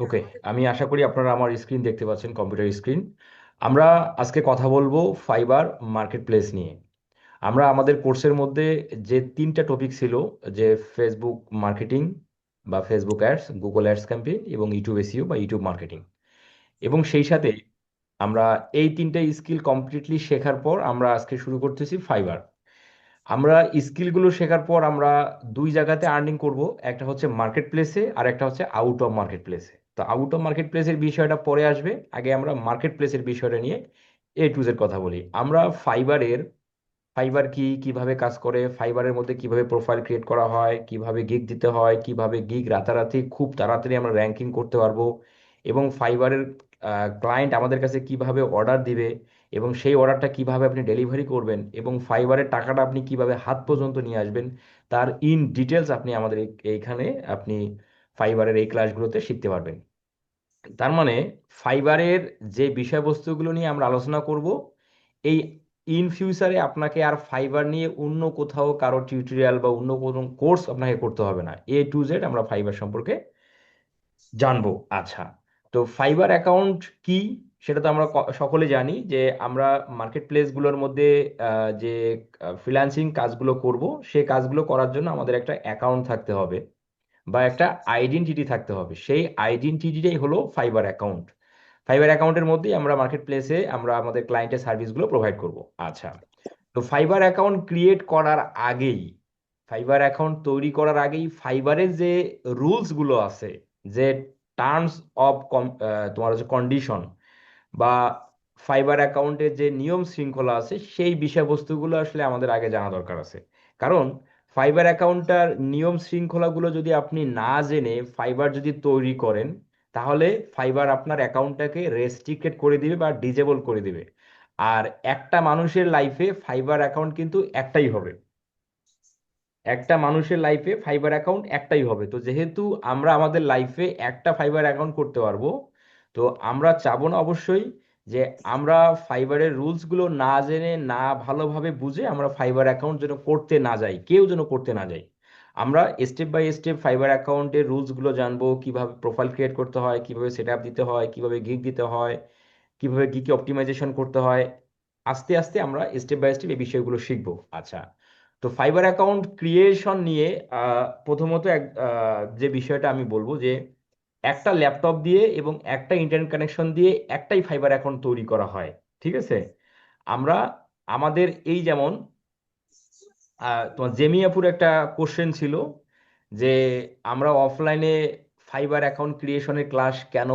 ওকে, আমি আশা করি আপনারা আমার স্ক্রিন দেখতে পাচ্ছেন, কম্পিউটার স্ক্রিন। আমরা আজকে কথা বলবো ফাইবার মার্কেট প্লেস নিয়ে। আমরা আমাদের কোর্সের মধ্যে যে তিনটা টপিক ছিল, যে ফেসবুক মার্কেটিং বা Facebook ads, Google ads campaign এবং ইউটিউব এসইও বা ইউটিউব মার্কেটিং, এবং সেই সাথে আমরা এই তিনটা স্কিল কমপ্লিটলি শেখার পর আমরা আজকে শুরু করতেছি ফাইবার। আমরা স্কিলগুলো শেখার পর আমরা দুই জায়গাতে আর্নিং করব, একটা হচ্ছে মার্কেট প্লেসে আর একটা হচ্ছে আউট অফ মার্কেট প্লেসে। তো আউট অফ মার্কেট প্লেসের বিষয়টা পরে আসবে, আগে আমরা মার্কেট প্লেসের বিষয়টা নিয়ে A to Z কথা বলি। আমরা ফাইবার কি, কিভাবে কাজ করে, ফাইবারের মধ্যে কিভাবে প্রোফাইল ক্রিয়েট করা হয়, কিভাবে গিগ দিতে হয়, কিভাবে গিগ রাতারাতি খুব তাড়াতাড়ি আমরা র্যাঙ্কিং করতে পারবো, এবং ফাইবারের ক্লায়েন্ট আমাদের কাছে কিভাবে অর্ডার দিবে, এবং সেই অর্ডারটা কিভাবে আপনি ডেলিভারি করবেন, এবং ফাইবারের টাকাটা আপনি কিভাবে হাত পর্যন্ত নিয়ে আসবেন, তার ইন ডিটেলস আপনি আমাদের এইখানে আপনি ফাইবারের এই ক্লাসগুলোতে শিখতে পারবেন। তার মানে ফাইবারের যে বিষয়বস্তুগুলো নিয়ে আমরা আলোচনা করব, এই ইন ফিউচারে আপনাকে আর ফাইবার নিয়ে অন্য কোথাও কারো টিউটোরিয়াল বা অন্য কোনো কোর্স আপনাকে করতে হবে না। A to Z আমরা ফাইবার সম্পর্কে জানবো। আচ্ছা, তো ফাইবার অ্যাকাউন্ট কি সেটা তো আমরা সকলে জানি, যে আমরা মার্কেট প্লেসগুলোর মধ্যে যে ফ্রিল্যান্সিং কাজগুলো করব, সেই কাজগুলো করার জন্য আমাদের একটা অ্যাকাউন্ট থাকতে হবে বা একটা আইডেন্টিটি থাকতে হবে। সেই আইডেন্টিটিটাই হলো ফাইবার অ্যাকাউন্ট। ফাইবার অ্যাকাউন্টের মধ্যেই আমরা মার্কেট প্লেসে আমরা আমাদের ক্লায়েন্টের সার্ভিসগুলো প্রোভাইড করব। আচ্ছা, তো ফাইবার অ্যাকাউন্ট ক্রিয়েট করার আগেই, ফাইবার অ্যাকাউন্ট তৈরি করার আগেই ফাইবারের যে রুলসগুলো আছে, যে টার্মস অফ তোমার হচ্ছে কন্ডিশন, বা ফাইবার অ্যাকাউন্টের যে নিয়ম শৃঙ্খলা আছে, সেই বিষয়বস্তুগুলো আসলে আমাদের আগে জানা দরকার আছে। কারণ ফাইবার অ্যাকাউন্টটার নিয়ম শৃঙ্খলাগুলো যদি আপনি না জেনে ফাইবার যদি তৈরি করেন, তাহলে ফাইবার আপনার অ্যাকাউন্টটাকে রেস্ট্রিক্টেড করে দিবে বা ডিজেবল করে দিবে। আর একটা মানুষের লাইফে ফাইবার অ্যাকাউন্ট কিন্তু একটাই হবে, একটা মানুষের লাইফে ফাইবার অ্যাকাউন্ট একটাই হবে। তো যেহেতু আমরা আমাদের লাইফে একটা ফাইবার অ্যাকাউন্ট করতে পারবো, তো আমরা চাবো না অবশ্যই যে আমরা ফাইবারের রুলসগুলো না জেনে, না ভালোভাবে বুঝে আমরা ফাইবার অ্যাকাউন্ট যেন করতে না যাই, কেউ যেন করতে না যাই। আমরা স্টেপ বাই স্টেপ ফাইবার অ্যাকাউন্টের রুলসগুলো জানবো, কিভাবে প্রোফাইল ক্রিয়েট করতে হয়, কিভাবে সেট আপ দিতে হয়, কিভাবে গিগ দিতে হয়, কিভাবে গিকে অপটিমাইজেশন করতে হয়। আস্তে আস্তে আমরা স্টেপ বাই স্টেপ এই বিষয়গুলো শিখবো। আচ্ছা, তো ফাইবার অ্যাকাউন্ট ক্রিয়েশন নিয়ে প্রথমত যে বিষয়টা আমি বলবো, যে একটা ল্যাপটপ দিয়ে এবং একটা ইন্টারনেট কানেকশন দিয়ে একটাই ফাইবার অ্যাকাউন্ট তৈরি করা হয়। ঠিক আছে, আমরা আমাদের এই যেমন তোমার জেমিয়াপুর একটা কোশ্চেন ছিল, যে আমরা অফলাইনে ফাইবার অ্যাকাউন্ট ক্রিয়েশনের ক্লাস কেন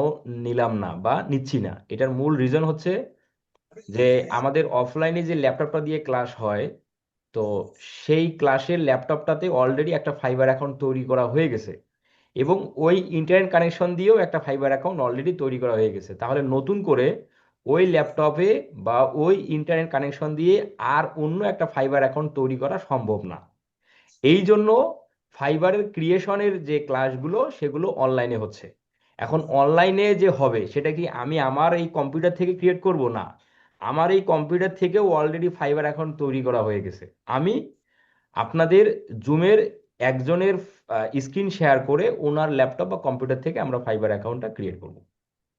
নিলাম না বা নিচ্ছি না। এটার মূল রিজন হচ্ছে যে আমাদের অফলাইনে যে ল্যাপটপটা দিয়ে ক্লাস হয়, তো সেই ক্লাসের ল্যাপটপটাতে অলরেডি একটা ফাইবার অ্যাকাউন্ট তৈরি করা হয়ে গেছে, এবং ওই ইন্টারনেট কানেকশন দিয়েও একটা ফাইবার অ্যাকাউন্ট অলরেডি তৈরি করা হয়ে গেছে। তাহলে নতুন করে ওই ল্যাপটপে বা ওই ইন্টারনেট কানেকশন দিয়ে আর অন্য একটা ফাইবার অ্যাকাউন্ট তৈরি করা সম্ভব না। এই জন্য ফাইবারের ক্রিয়েশনের যে ক্লাসগুলো সেগুলো অনলাইনে হচ্ছে। এখন অনলাইনে যে হবে সেটা কি আমি আমার এই কম্পিউটার থেকে ক্রিয়েট করব? না, আমার এই কম্পিউটার থেকেও অলরেডি ফাইবার অ্যাকাউন্ট তৈরি করা হয়ে গেছে। আমি আপনাদের জুমের একজনের স্ক্রিন শেয়ার করে ওনার ল্যাপটপ বা কম্পিউটার থেকে আমরা ফাইবার অ্যাকাউন্টটা ক্রিয়েট করব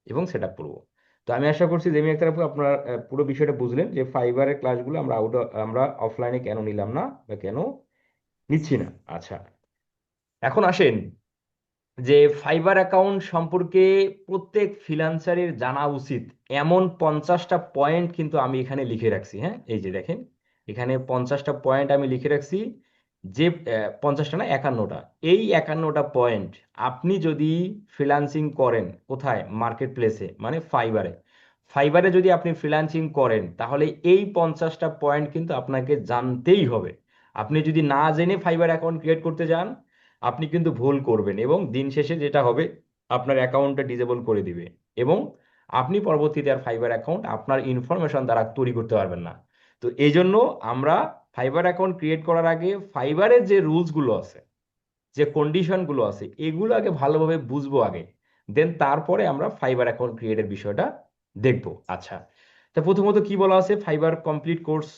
এবং সেট আপ করবো। তো আমি আশা করছি জেমি আক্তার আপু আপনার পুরো বিষয়টা বুঝলেন, যে ফাইবারের ক্লাসগুলো আমরা আমরা অফলাইনে কেন নিলাম না বা কেন নিচ্ছি না। আচ্ছা, এখন আসেন যে ফাইবার অ্যাকাউন্ট সম্পর্কে প্রত্যেক ফ্রিল্যান্সারের জানা উচিত এমন 50টা পয়েন্ট কিন্তু আমি এখানে লিখে রাখছি। হ্যাঁ, এই যে দেখেন, এখানে 50টা পয়েন্ট আমি লিখে রাখছি, যে 50টা না, 51টা। এই 51টা পয়েন্ট আপনি যদি ফ্রিল্যান্সিং করেন, কোথায়? মার্কেট প্লেসে, মানে ফাইবারে। ফাইবারে যদি আপনি ফ্রিল্যান্সিং করেন, তাহলে এই 50টা পয়েন্ট কিন্তু আপনাকে জানতেই হবে। আপনি যদি না জেনে ফাইবার অ্যাকাউন্ট ক্রিয়েট করতে যান, আপনি কিন্তু ভুল করবেন, এবং দিন শেষে যেটা হবে, আপনার অ্যাকাউন্টটা ডিসেবল করে দিবে, এবং আপনি পরবর্তীতে আর ফাইবার অ্যাকাউন্ট আপনার ইনফরমেশন দ্বারা তৈরি করতে পারবেন না। তো এই জন্য আমরা ফাইবার অ্যাকাউন্ট ক্রিয়েট করার আগে ফাইবারের যে রুলসগুলো আছে, যে কন্ডিশনগুলো আছে, এগুলো আগে ভালোভাবে বুঝবো আগে, দেন তারপরে আমরা ফাইবার অ্যাকাউন্ট ক্রিয়েটের বিষয়টা দেখবো। আচ্ছা, তা প্রথমত কি বলা আছে ফাইবার কমপ্লিট কোর্স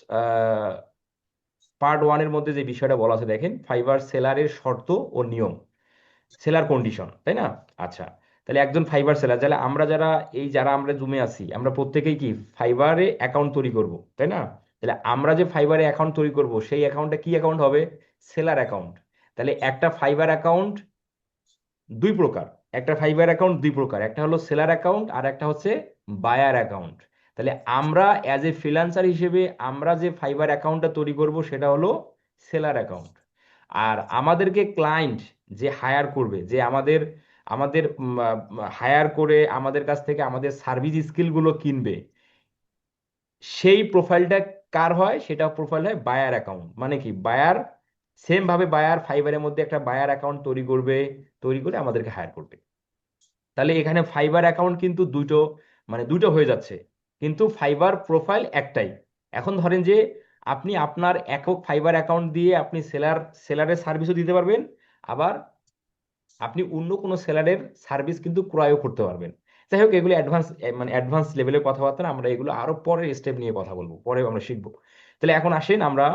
পার্ট 1-এর মধ্যে যে বিষয়টা বলা আছে, দেখেন, ফাইবার সেলারের শর্ত ও নিয়ম, সেলার কন্ডিশন, তাই না? আচ্ছা, তাহলে একজন ফাইবার সেলার, তাহলে আমরা যারা যারা আমরা জুমে আছি, আমরা প্রত্যেকেই কি ফাইবারে অ্যাকাউন্ট তৈরি করব, তাই না? তাহলে আমরা যে ফাইবারে অ্যাকাউন্ট তৈরি করব সেই অ্যাকাউন্টটা কি অ্যাকাউন্ট হবে? Seller account. তাহলে একটা ফাইবার অ্যাকাউন্ট দুই প্রকার, একটা ফাইবার অ্যাকাউন্ট দুই প্রকার, একটা হলো সেলার অ্যাকাউন্ট আর একটা হচ্ছে বায়ার অ্যাকাউন্ট। তাহলে আমরা অ্যাজ এ ফ্রিল্যান্সার হিসেবে আমরা যে ফাইবার অ্যাকাউন্টটা তৈরি করব সেটা হলো সেলার অ্যাকাউন্ট। আর আমাদেরকে ক্লায়েন্ট যে হায়ার করবে, যে আমাদের আমাদের হায়ার করে আমাদের কাছ থেকে আমাদের সার্ভিস স্কিলগুলো কিনবে, সেই প্রোফাইলটা কার হয়? সেটা প্রোফাইল হয় বায়ার অ্যাকাউন্ট। মানে কি, বায়ার সেম ভাবে বায়ার ফাইবারের মধ্যে একটা বায়ার অ্যাকাউন্ট তৈরি করবে, তৈরি করে আমাদেরকে হায়ার করবে। তাহলে এখানে ফাইবার অ্যাকাউন্ট কিন্তু দুটো, মানে দুটো হয়ে যাচ্ছে, কিন্তু ফাইবার প্রোফাইল একটাই। এখন ধরেন যে আপনি আপনার একক ফাইবার অ্যাকাউন্ট দিয়ে আপনি সেলারের সার্ভিসও দিতে পারবেন, আবার আপনি অন্য কোনো সেলারের সার্ভিস কিন্তু ক্রয়ও করতে পারবেন। যাই হোক, এগুলো অ্যাডভান্স, মানে অ্যাডভান্স লেভেলের কথাবার্তা না, আমরা এগুলো আরো পরের স্টেপ নিয়ে কথা বলবো, পরে আমরা শিখবো। তাহলে এখন আসেন আমরা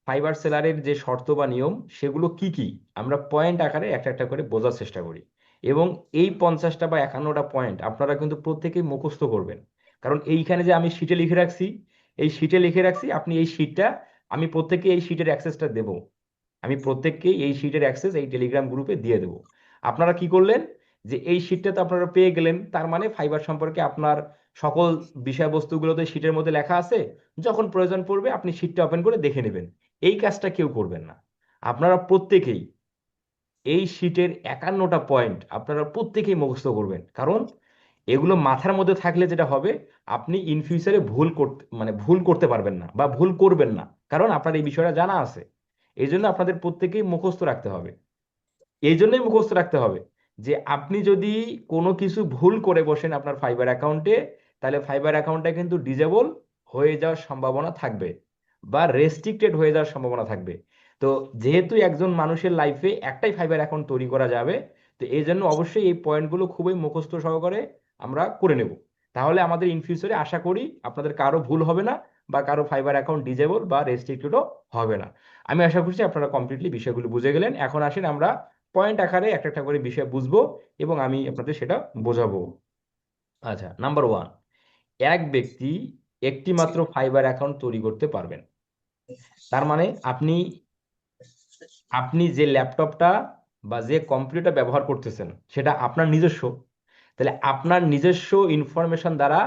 ফাইবার সেলারের যে শর্ত বা নিয়ম সেগুলো কি কি আমরা পয়েন্ট আকারে একটা একটা করে বোঝার চেষ্টা করি। এবং এই 50টা বা 51টা পয়েন্ট আপনারা কিন্তু প্রত্যেকেই মুখস্থ করবেন। কারণ এইখানে যে আমি শিটে লিখে রাখছি, এই শিটে লিখে রাখছি, আপনি এই শিটটা, আমি প্রত্যেককে এই শিটের অ্যাক্সেসটা দেবো, আমি প্রত্যেককে এই শিটের অ্যাক্সেস এই টেলিগ্রাম গ্রুপে দিয়ে দেবো। আপনারা কি করলেন, যে এই শিটটা তো আপনারা পেয়ে গেলেন, তার মানে ফাইবার সম্পর্কে আপনার সকল বিষয়বস্তুগুলো তো শিটের মধ্যে লেখা আছে। যখন প্রয়োজন পড়বে আপনি শিটটা ওপেন করে দেখে নেবেন। এই কাজটা কেউ করবেন না। আপনারা প্রত্যেকেই এই শিটের 51টা পয়েন্ট আপনারা প্রত্যেকেই মুখস্থ করবেন। কারণ এগুলো মাথার মধ্যে থাকলে যেটা হবে, আপনি ইন ফিউচারে ভুল করতে, মানে ভুল করতে পারবেন না বা ভুল করবেন না, কারণ আপনার এই বিষয়টা জানা আছে। এই জন্য আপনাদের প্রত্যেকেই মুখস্থ রাখতে হবে। এই জন্যই মুখস্থ রাখতে হবে যে আপনি যদি কোনো কিছু ভুল করে বসেন আপনার ফাইবার অ্যাকাউন্টে, তাহলে ফাইবার অ্যাকাউন্টটা কিন্তু ডিজেবল হয়ে যাওয়ার সম্ভাবনা থাকবে বা রেস্ট্রিক্টেড হয়ে যাওয়ার সম্ভাবনা থাকবে। তো যেহেতু একজন মানুষের লাইফে একটাই ফাইবার অ্যাকাউন্ট তৈরি করা যাবে, তো এই জন্য অবশ্যই এই পয়েন্টগুলো খুবই মুখস্থ সহকারে আমরা করে নেব। তাহলে আমাদের ইন ফিউচারে আশা করি আপনাদের কারো ভুল হবে না, বা কারো ফাইবার অ্যাকাউন্ট ডিজেবল বা রেস্ট্রিক্টেডও হবে না। আমি আশা করছি আপনারা কমপ্লিটলি বিষয়গুলো বুঝে গেলেন। এখন আসেন আমরা পয়েন্ট আকারে একটা একটা করে বিষয় বুঝবো এবং আমি আপনাদের সেটা বোঝাবো। আচ্ছা, নাম্বার ওয়ান, এক ব্যক্তি একটি মাত্র ফাইবার অ্যাকাউন্ট তৈরি করতে পারবেন। তার মানে আপনি আপনি যে ল্যাপটপটা বা যে কম্পিউটার ব্যবহার করতেছেন সেটা আপনার নিজস্ব। তাহলে আপনার নিজস্ব ইনফরমেশন দ্বারা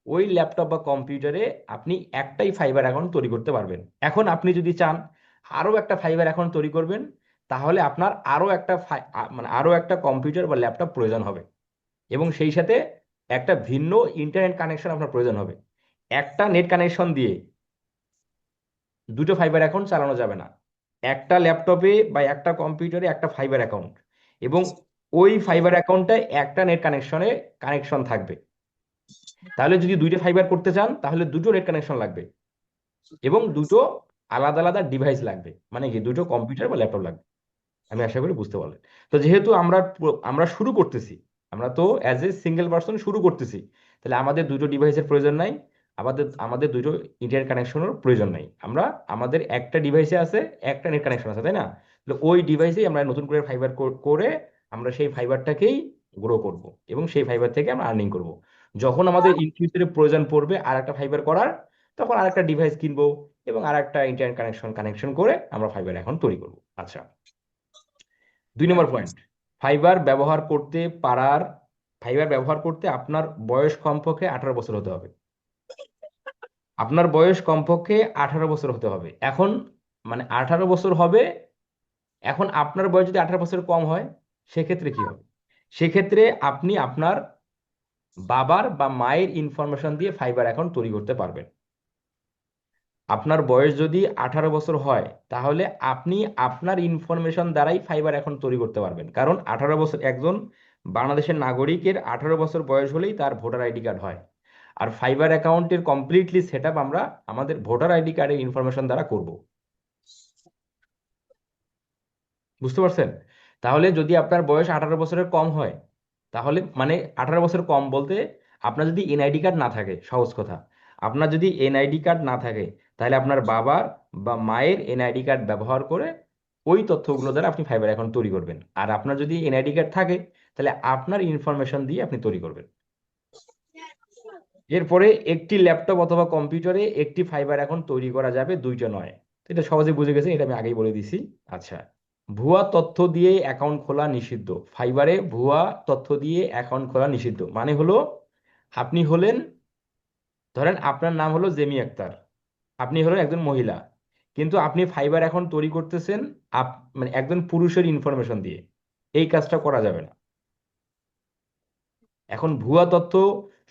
ওই ল্যাপটপ বা কম্পিউটারে আপনি একটাই ফাইবার অ্যাকাউন্ট তৈরি করতে পারবেন। এখন আপনি যদি চান আরও একটা ফাইবার অ্যাকাউন্ট তৈরি করবেন, তাহলে আপনার আরও একটা মানে আরও একটা কম্পিউটার বা ল্যাপটপ প্রয়োজন হবে, এবং সেই সাথে একটা ভিন্ন ইন্টারনেট কানেকশন আপনার প্রয়োজন হবে। একটা নেট কানেকশন দিয়ে দুটো ফাইবার অ্যাকাউন্ট চালানো যাবে না। একটা ল্যাপটপে বা একটা কম্পিউটারে একটা ফাইবার অ্যাকাউন্ট, এবং ওই ফাইবার অ্যাকাউন্টটা একটা নেট কানেকশনে কানেকশন থাকবে। তাহলে যদি দুইটা ফাইবার করতে চান তাহলে দুটো নেট কানেকশন লাগবে এবং দুটো আলাদা আলাদা ডিভাইস লাগবে, মানে কি দুটো কম্পিউটার বা ল্যাপটপ লাগবে। আমি আশা করি বুঝতে পারলেন। তো যেহেতু আমরা শুরু করতেছি, আমরা তো অ্যাজ এ সিঙ্গেল পার্সন শুরু করতেছি, তাহলে আমাদের দুটো ডিভাইসের প্রয়োজন নাই, আমাদের আমাদের দুটো ইন্টারনেট কানেকশনের প্রয়োজন নাই। আমাদের একটা ডিভাইসে আছে, একটা নেট কানেকশন আছে, তাই না? তাহলে ওই ডিভাইসেই আমরা নতুন করে ফাইবার করে আমরা সেই ফাইবারটাকেই গ্রো করব এবং সেই ফাইবার থেকে আমরা আর্নিং করব। যখন আমাদের ইন ফিউচারে প্রয়োজন পড়বে আর একটা ফাইবার করার, তখন আর একটা ডিভাইস কিনবো এবং আর একটা ইন্টারনেট কানেকশন করে আমরা ফাইবার এখন তৈরি করব। আচ্ছা, 2 নম্বর পয়েন্ট, ফাইবার ব্যবহার করতে পারার ফাইবার ব্যবহার করতে আপনার বয়স কমপক্ষে 18 বছর হতে হবে। আপনার বয়স কমপক্ষে 18 বছর হতে হবে। এখন মানে 18 বছর হবে। এখন আপনার বয়স যদি 18 বছর কম হয়, সেক্ষেত্রে কি হবে? সেক্ষেত্রে আপনি আপনার বাবার বা মায়ের ইনফরমেশন দিয়ে ফাইবার অ্যাকাউন্ট তৈরি করতে পারবেন। আপনার বয়স যদি 18 বছর হয়, তাহলে আপনি আপনার ইনফরমেশন দ্বারাই ফাইবার অ্যাকাউন্ট তৈরি করতে পারবেন। কারণ 18 বছর, একজন বাংলাদেশের নাগরিকের 18 বছর বয়স হলেই তার ভোটার আইডি কার্ড হয়। আর ফাইবার অ্যাকাউন্টের কমপ্লিটলি সেট আপ আমরা আমাদের ভোটার আইডি কার্ডের ইনফরমেশন দ্বারা করব। বুঝতে পারছেন? তাহলে যদি আপনার বয়স 18 বছরের কম হয়, তাহলে মানে 18 বছর কম বলতে আপনার যদি এনআইডি কার্ড না থাকে, সহজ কথা, আপনার যদি এনআইডি কার্ড না থাকে, তাহলে আপনার বাবার বা মায়ের এনআইডি কার্ড ব্যবহার করে ওই তথ্যগুলো দ্বারা আপনি ফাইবার অ্যাকাউন্ট তৈরি করবেন। আর আপনার যদি এনআইডি কার্ড থাকে, তাহলে আপনার ইনফরমেশন দিয়ে আপনি তৈরি করবেন। এরপরে একটি ল্যাপটপ অথবা কম্পিউটারে একটি ফাইবার অ্যাকাউন্ট তৈরি করা যাবে, দুইটা নয়। তো এটা সহজে বুঝে গেছেন, এটা আমি আগেই বলে দিছি। আচ্ছা, ভুয়া তথ্য দিয়ে অ্যাকাউন্ট খোলা নিষিদ্ধ। ফাইবারে ভুয়া তথ্য দিয়ে অ্যাকাউন্ট খোলা নিষিদ্ধ মানে হলো, আপনি হলেন, ধরেন আপনার নাম হলো জেমি আক্তার, আপনি হলেন একজন মহিলা, কিন্তু আপনি ফাইবার অ্যাকাউন্ট তৈরি করতেছেন মানে একজন পুরুষের ইনফরমেশন দিয়ে। এই কাজটা করা যাবে না। এখন ভুয়া তথ্য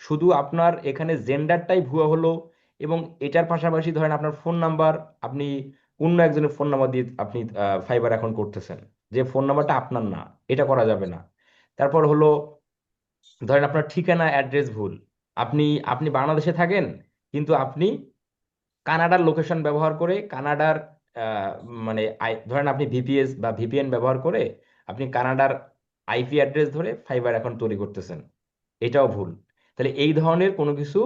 শুধু আপনার এখানে জেন্ডারটাই ভুয়া হলো, এবং এটার পাশাপাশি ধরেন আপনার ফোন নাম্বার, আপনি অন্য একজনের ফোন নাম্বার দিয়ে আপনি ফাইবার অ্যাকাউন্ট করতেছেন, যে ফোন নাম্বারটা আপনার না, এটা করা যাবে না। তারপর হলো, ধরেন আপনার ঠিকানা অ্যাড্রেস ভুল, আপনি আপনি বাংলাদেশে থাকেন, কিন্তু আপনি কানাডার লোকেশন ব্যবহার করে কানাডার আহ, মানে ধরেন আপনি ভিপিএস বা ভিপিএন ব্যবহার করে আপনি কানাডার আইপি অ্যাড্রেস ধরে ফাইবার অ্যাকাউন্ট তৈরি করতেছেন, এটাও ভুল। তাহলে এই ধরনের কোনো কিছু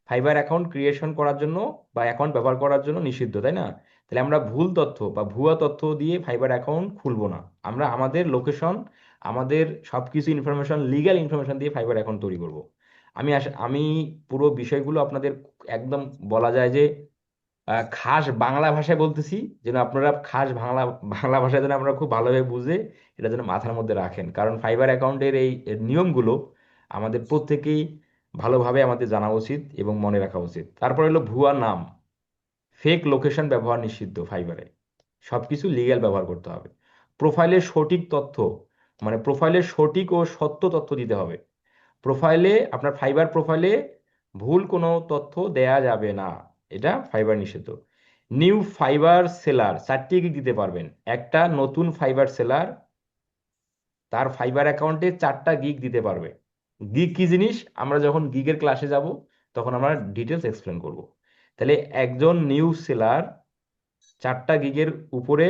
ফাইবার অ্যাকাউন্ট ক্রিয়েশন করার জন্য বা অ্যাকাউন্ট ব্যবহার করার জন্য নিষিদ্ধ, তাই না? তাহলে আমরা ভুল তথ্য বা ভুয়া তথ্য দিয়ে ফাইবার অ্যাকাউন্ট খুলবো না। আমরা আমাদের লোকেশন, আমাদের সবকিছু ইনফরমেশন, লিগ্যাল ইনফরমেশন দিয়ে ফাইবার অ্যাকাউন্ট তৈরি করব। আমি পুরো বিষয়গুলো আপনাদের একদম বলা যায় যে খাস বাংলা ভাষায় বলতেছি, যেন আপনারা খাস বাংলা বাংলা ভাষায় যেন আমরা খুব ভালোভাবে বুঝে এটা যেন মাথার মধ্যে রাখেন। কারণ ফাইবার অ্যাকাউন্টের এই নিয়মগুলো আমাদের প্রত্যেকেই ভালোভাবে আমাদের জানা উচিত এবং মনে রাখা উচিত। তারপর হলো ভুয়া নাম, ফেক লোকেশন ব্যবহার নিষিদ্ধ ফাইবারে। সবকিছু লিগ্যাল ব্যবহার করতে হবে। প্রোফাইলের সঠিক তথ্য, মানে প্রোফাইলের সঠিক ও সত্য তথ্য দিতে হবে। প্রোফাইলে, আপনার ফাইবার প্রোফাইলে ভুল কোনো তথ্য দেয়া যাবে না, এটা ফাইবার নিষিদ্ধ। নিউ ফাইবার সেলার 4টি গিগ দিতে পারবেন। একটা নতুন ফাইবার সেলার তার ফাইবার অ্যাকাউন্টে 4টা গিগ দিতে পারবে। গিগ কি জিনিস আমরা যখন গিগের ক্লাসে যাব তখন আমরা ডিটেলস এক্সপ্লেন করব। তাহলে একজন নিউ সেলার 4টা গিগের উপরে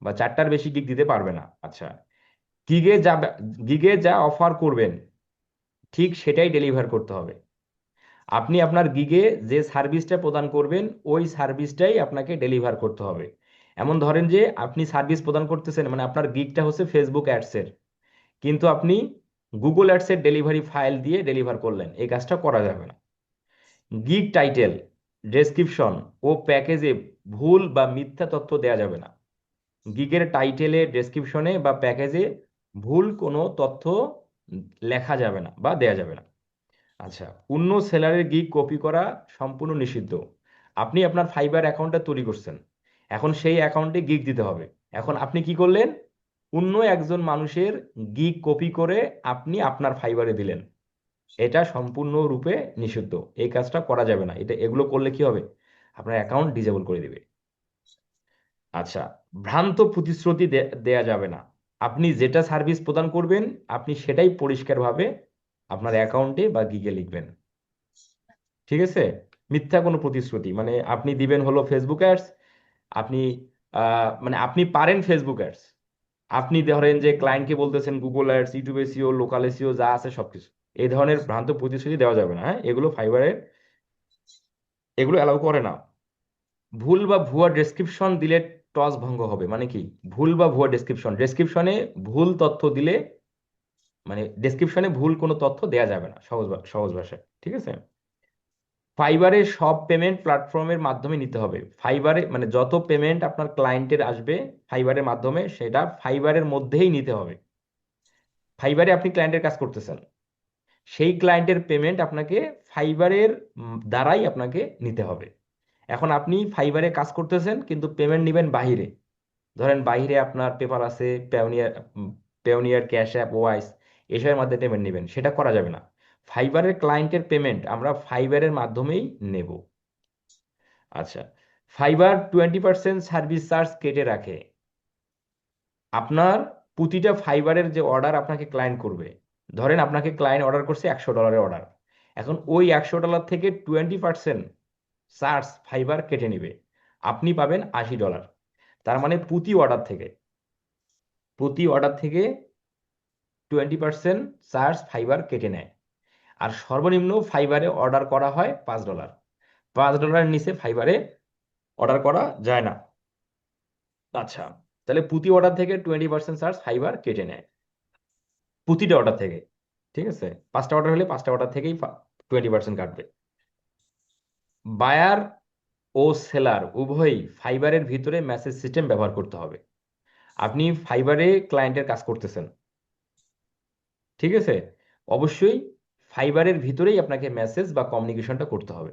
বা 4টার বেশি গিগ দিতে পারবে না। আচ্ছা, গিগে যা গিগে যা অফার করবেন ঠিক সেটাই ডেলিভার করতে হবে। আপনি আপনার গিগে যে সার্ভিসটা প্রদান করবেন ওই সার্ভিসটাই আপনাকে ডেলিভার করতে হবে। এমন ধরেন যে আপনি সার্ভিস প্রদান করতেছেন, মানে আপনার গিগটা হচ্ছে ফেসবুক অ্যাডসের, কিন্তু আপনি গুগল অ্যাডসের ডেলিভারি ফাইল দিয়ে ডেলিভার করলেন, এই কাজটা করা যাবে না। গিগ টাইটেল, ডেসক্রিপশন ও প্যাকেজে ভুল বা মিথ্যা তথ্য দেওয়া যাবে না। গিগের টাইটেলে, ডেসক্রিপশনে বা প্যাকেজে ভুল কোনো তথ্য লেখা যাবে না বা দেয়া যাবে না। আচ্ছা, অন্য সেলারের গিগ কপি করা সম্পূর্ণ নিষিদ্ধ। আপনি আপনার ফাইবার অ্যাকাউন্টটা তৈরি করছেন, এখন সেই অ্যাকাউন্টে গিগ দিতে হবে। এখন আপনি কি করলেন, অন্য একজন মানুষের গিগ কপি করে আপনি আপনার ফাইবারে দিলেন, এটা সম্পূর্ণরূপে নিষিদ্ধ। এই কাজটা করা যাবে না। এগুলো করলে কি হবে, আপনার অ্যাকাউন্ট ডিজেবল করে দিবে। আচ্ছা, ভ্রান্ত প্রতিশ্রুতি দেয়া যাবে না। আপনি যেটা সার্ভিস প্রদান করবেন আপনি সেটাই পরিষ্কারভাবে আপনার অ্যাকাউন্টে বা গিগে লিখবেন। ঠিক আছে? মিথ্যা কোনো প্রতিশ্রুতি, মানে আপনি দিবেন হলো ফেসবুক অ্যাডস, আপনি মানে আপনি পারেন ফেসবুক অ্যাডস, আপনি ধরেন যে ক্লায়েন্টকে বলতেছেন Google ads, YouTube SEO, local SEO যা আছে সবকিছু। এই ধরনের ভ্রান্ত প্রতিশ্রুতি দেওয়া যাবে না, হ্যাঁ, এগুলো ফাইবারের, এগুলো অ্যালাউ করে না। ভুল বা ভুয়া ডেসক্রিপশন দিলে টস ভঙ্গ হবে, মানে কি? ভুল বা ভুয়া ডেসক্রিপশন, ডেসক্রিপশনে ভুল তথ্য দিলে, মানে ডেসক্রিপশনে ভুল কোনো তথ্য দেয়া যাবে না, সহজ ভাষায়। ঠিক আছে? ফাইবারে সব পেমেন্ট প্ল্যাটফর্মের মাধ্যমে নিতে হবে। ফাইবারে মানে যত পেমেন্ট আপনার ক্লায়েন্টের আসবে ফাইবারের মাধ্যমে, সেটা ফাইবারের মধ্যেই নিতে হবে। ফাইবারে আপনি ক্লায়েন্টের কাজ করতেছেন, সেই ক্লায়েন্টের পেমেন্ট আপনাকে ফাইবারের দ্বারাই আপনাকে নিতে হবে। এখন আপনি ফাইবারে কাজ করতেছেন কিন্তু পেমেন্ট নেবেন বাহিরে, ধরেন বাইরে আপনার পেপার আছে, পেওনিয়ার, ক্যাশ অ্যাপ, ওয়াইস, এসবের মাধ্যমে পেমেন্ট নেবেন, সেটা করা যাবে না। ফাইবারের ক্লায়েন্টের পেমেন্ট আমরা ফাইবারের মাধ্যমেই নেব। আচ্ছা, ফাইবার 20% সার্ভিস চার্জ কেটে রাখে। আপনার প্রতিটা ফাইবারের যে অর্ডার আপনাকে ক্লায়েন্ট করবে, ধরেন আপনাকে ক্লায়েন্ট অর্ডার করছে $100 অর্ডার, এখন ওই $100 থেকে 20% চার্জ ফাইবার কেটে নেবে, আপনি পাবেন $80। তার মানে প্রতি অর্ডার থেকে 20% চার্জ ফাইবার কেটে নেয়। আর সর্বনিম্ন ফাইবারে অর্ডার করা হয় $5। $5 নিচে ফাইবারে অর্ডার করা যায় না। আচ্ছা, তাহলে প্রতি অর্ডার থেকে 20% চার্জ ফাইবার কেটে নেয়। প্রতিটা অর্ডার থেকে। ঠিক আছে, 5টা অর্ডার হলে 5টা অর্ডার থেকেই 20% কাটবে। বায়ার ও সেলার উভয়ই ফাইবারের ভিতরে মেসেজ সিস্টেম ব্যবহার করতে হবে। আপনি ফাইবারে ক্লায়েন্টের কাজ করতেছেন, ঠিক আছে, অবশ্যই ফাইবারের ভিতরেই আপনাকে মেসেজ বা কমিউনিকেশনটা করতে হবে।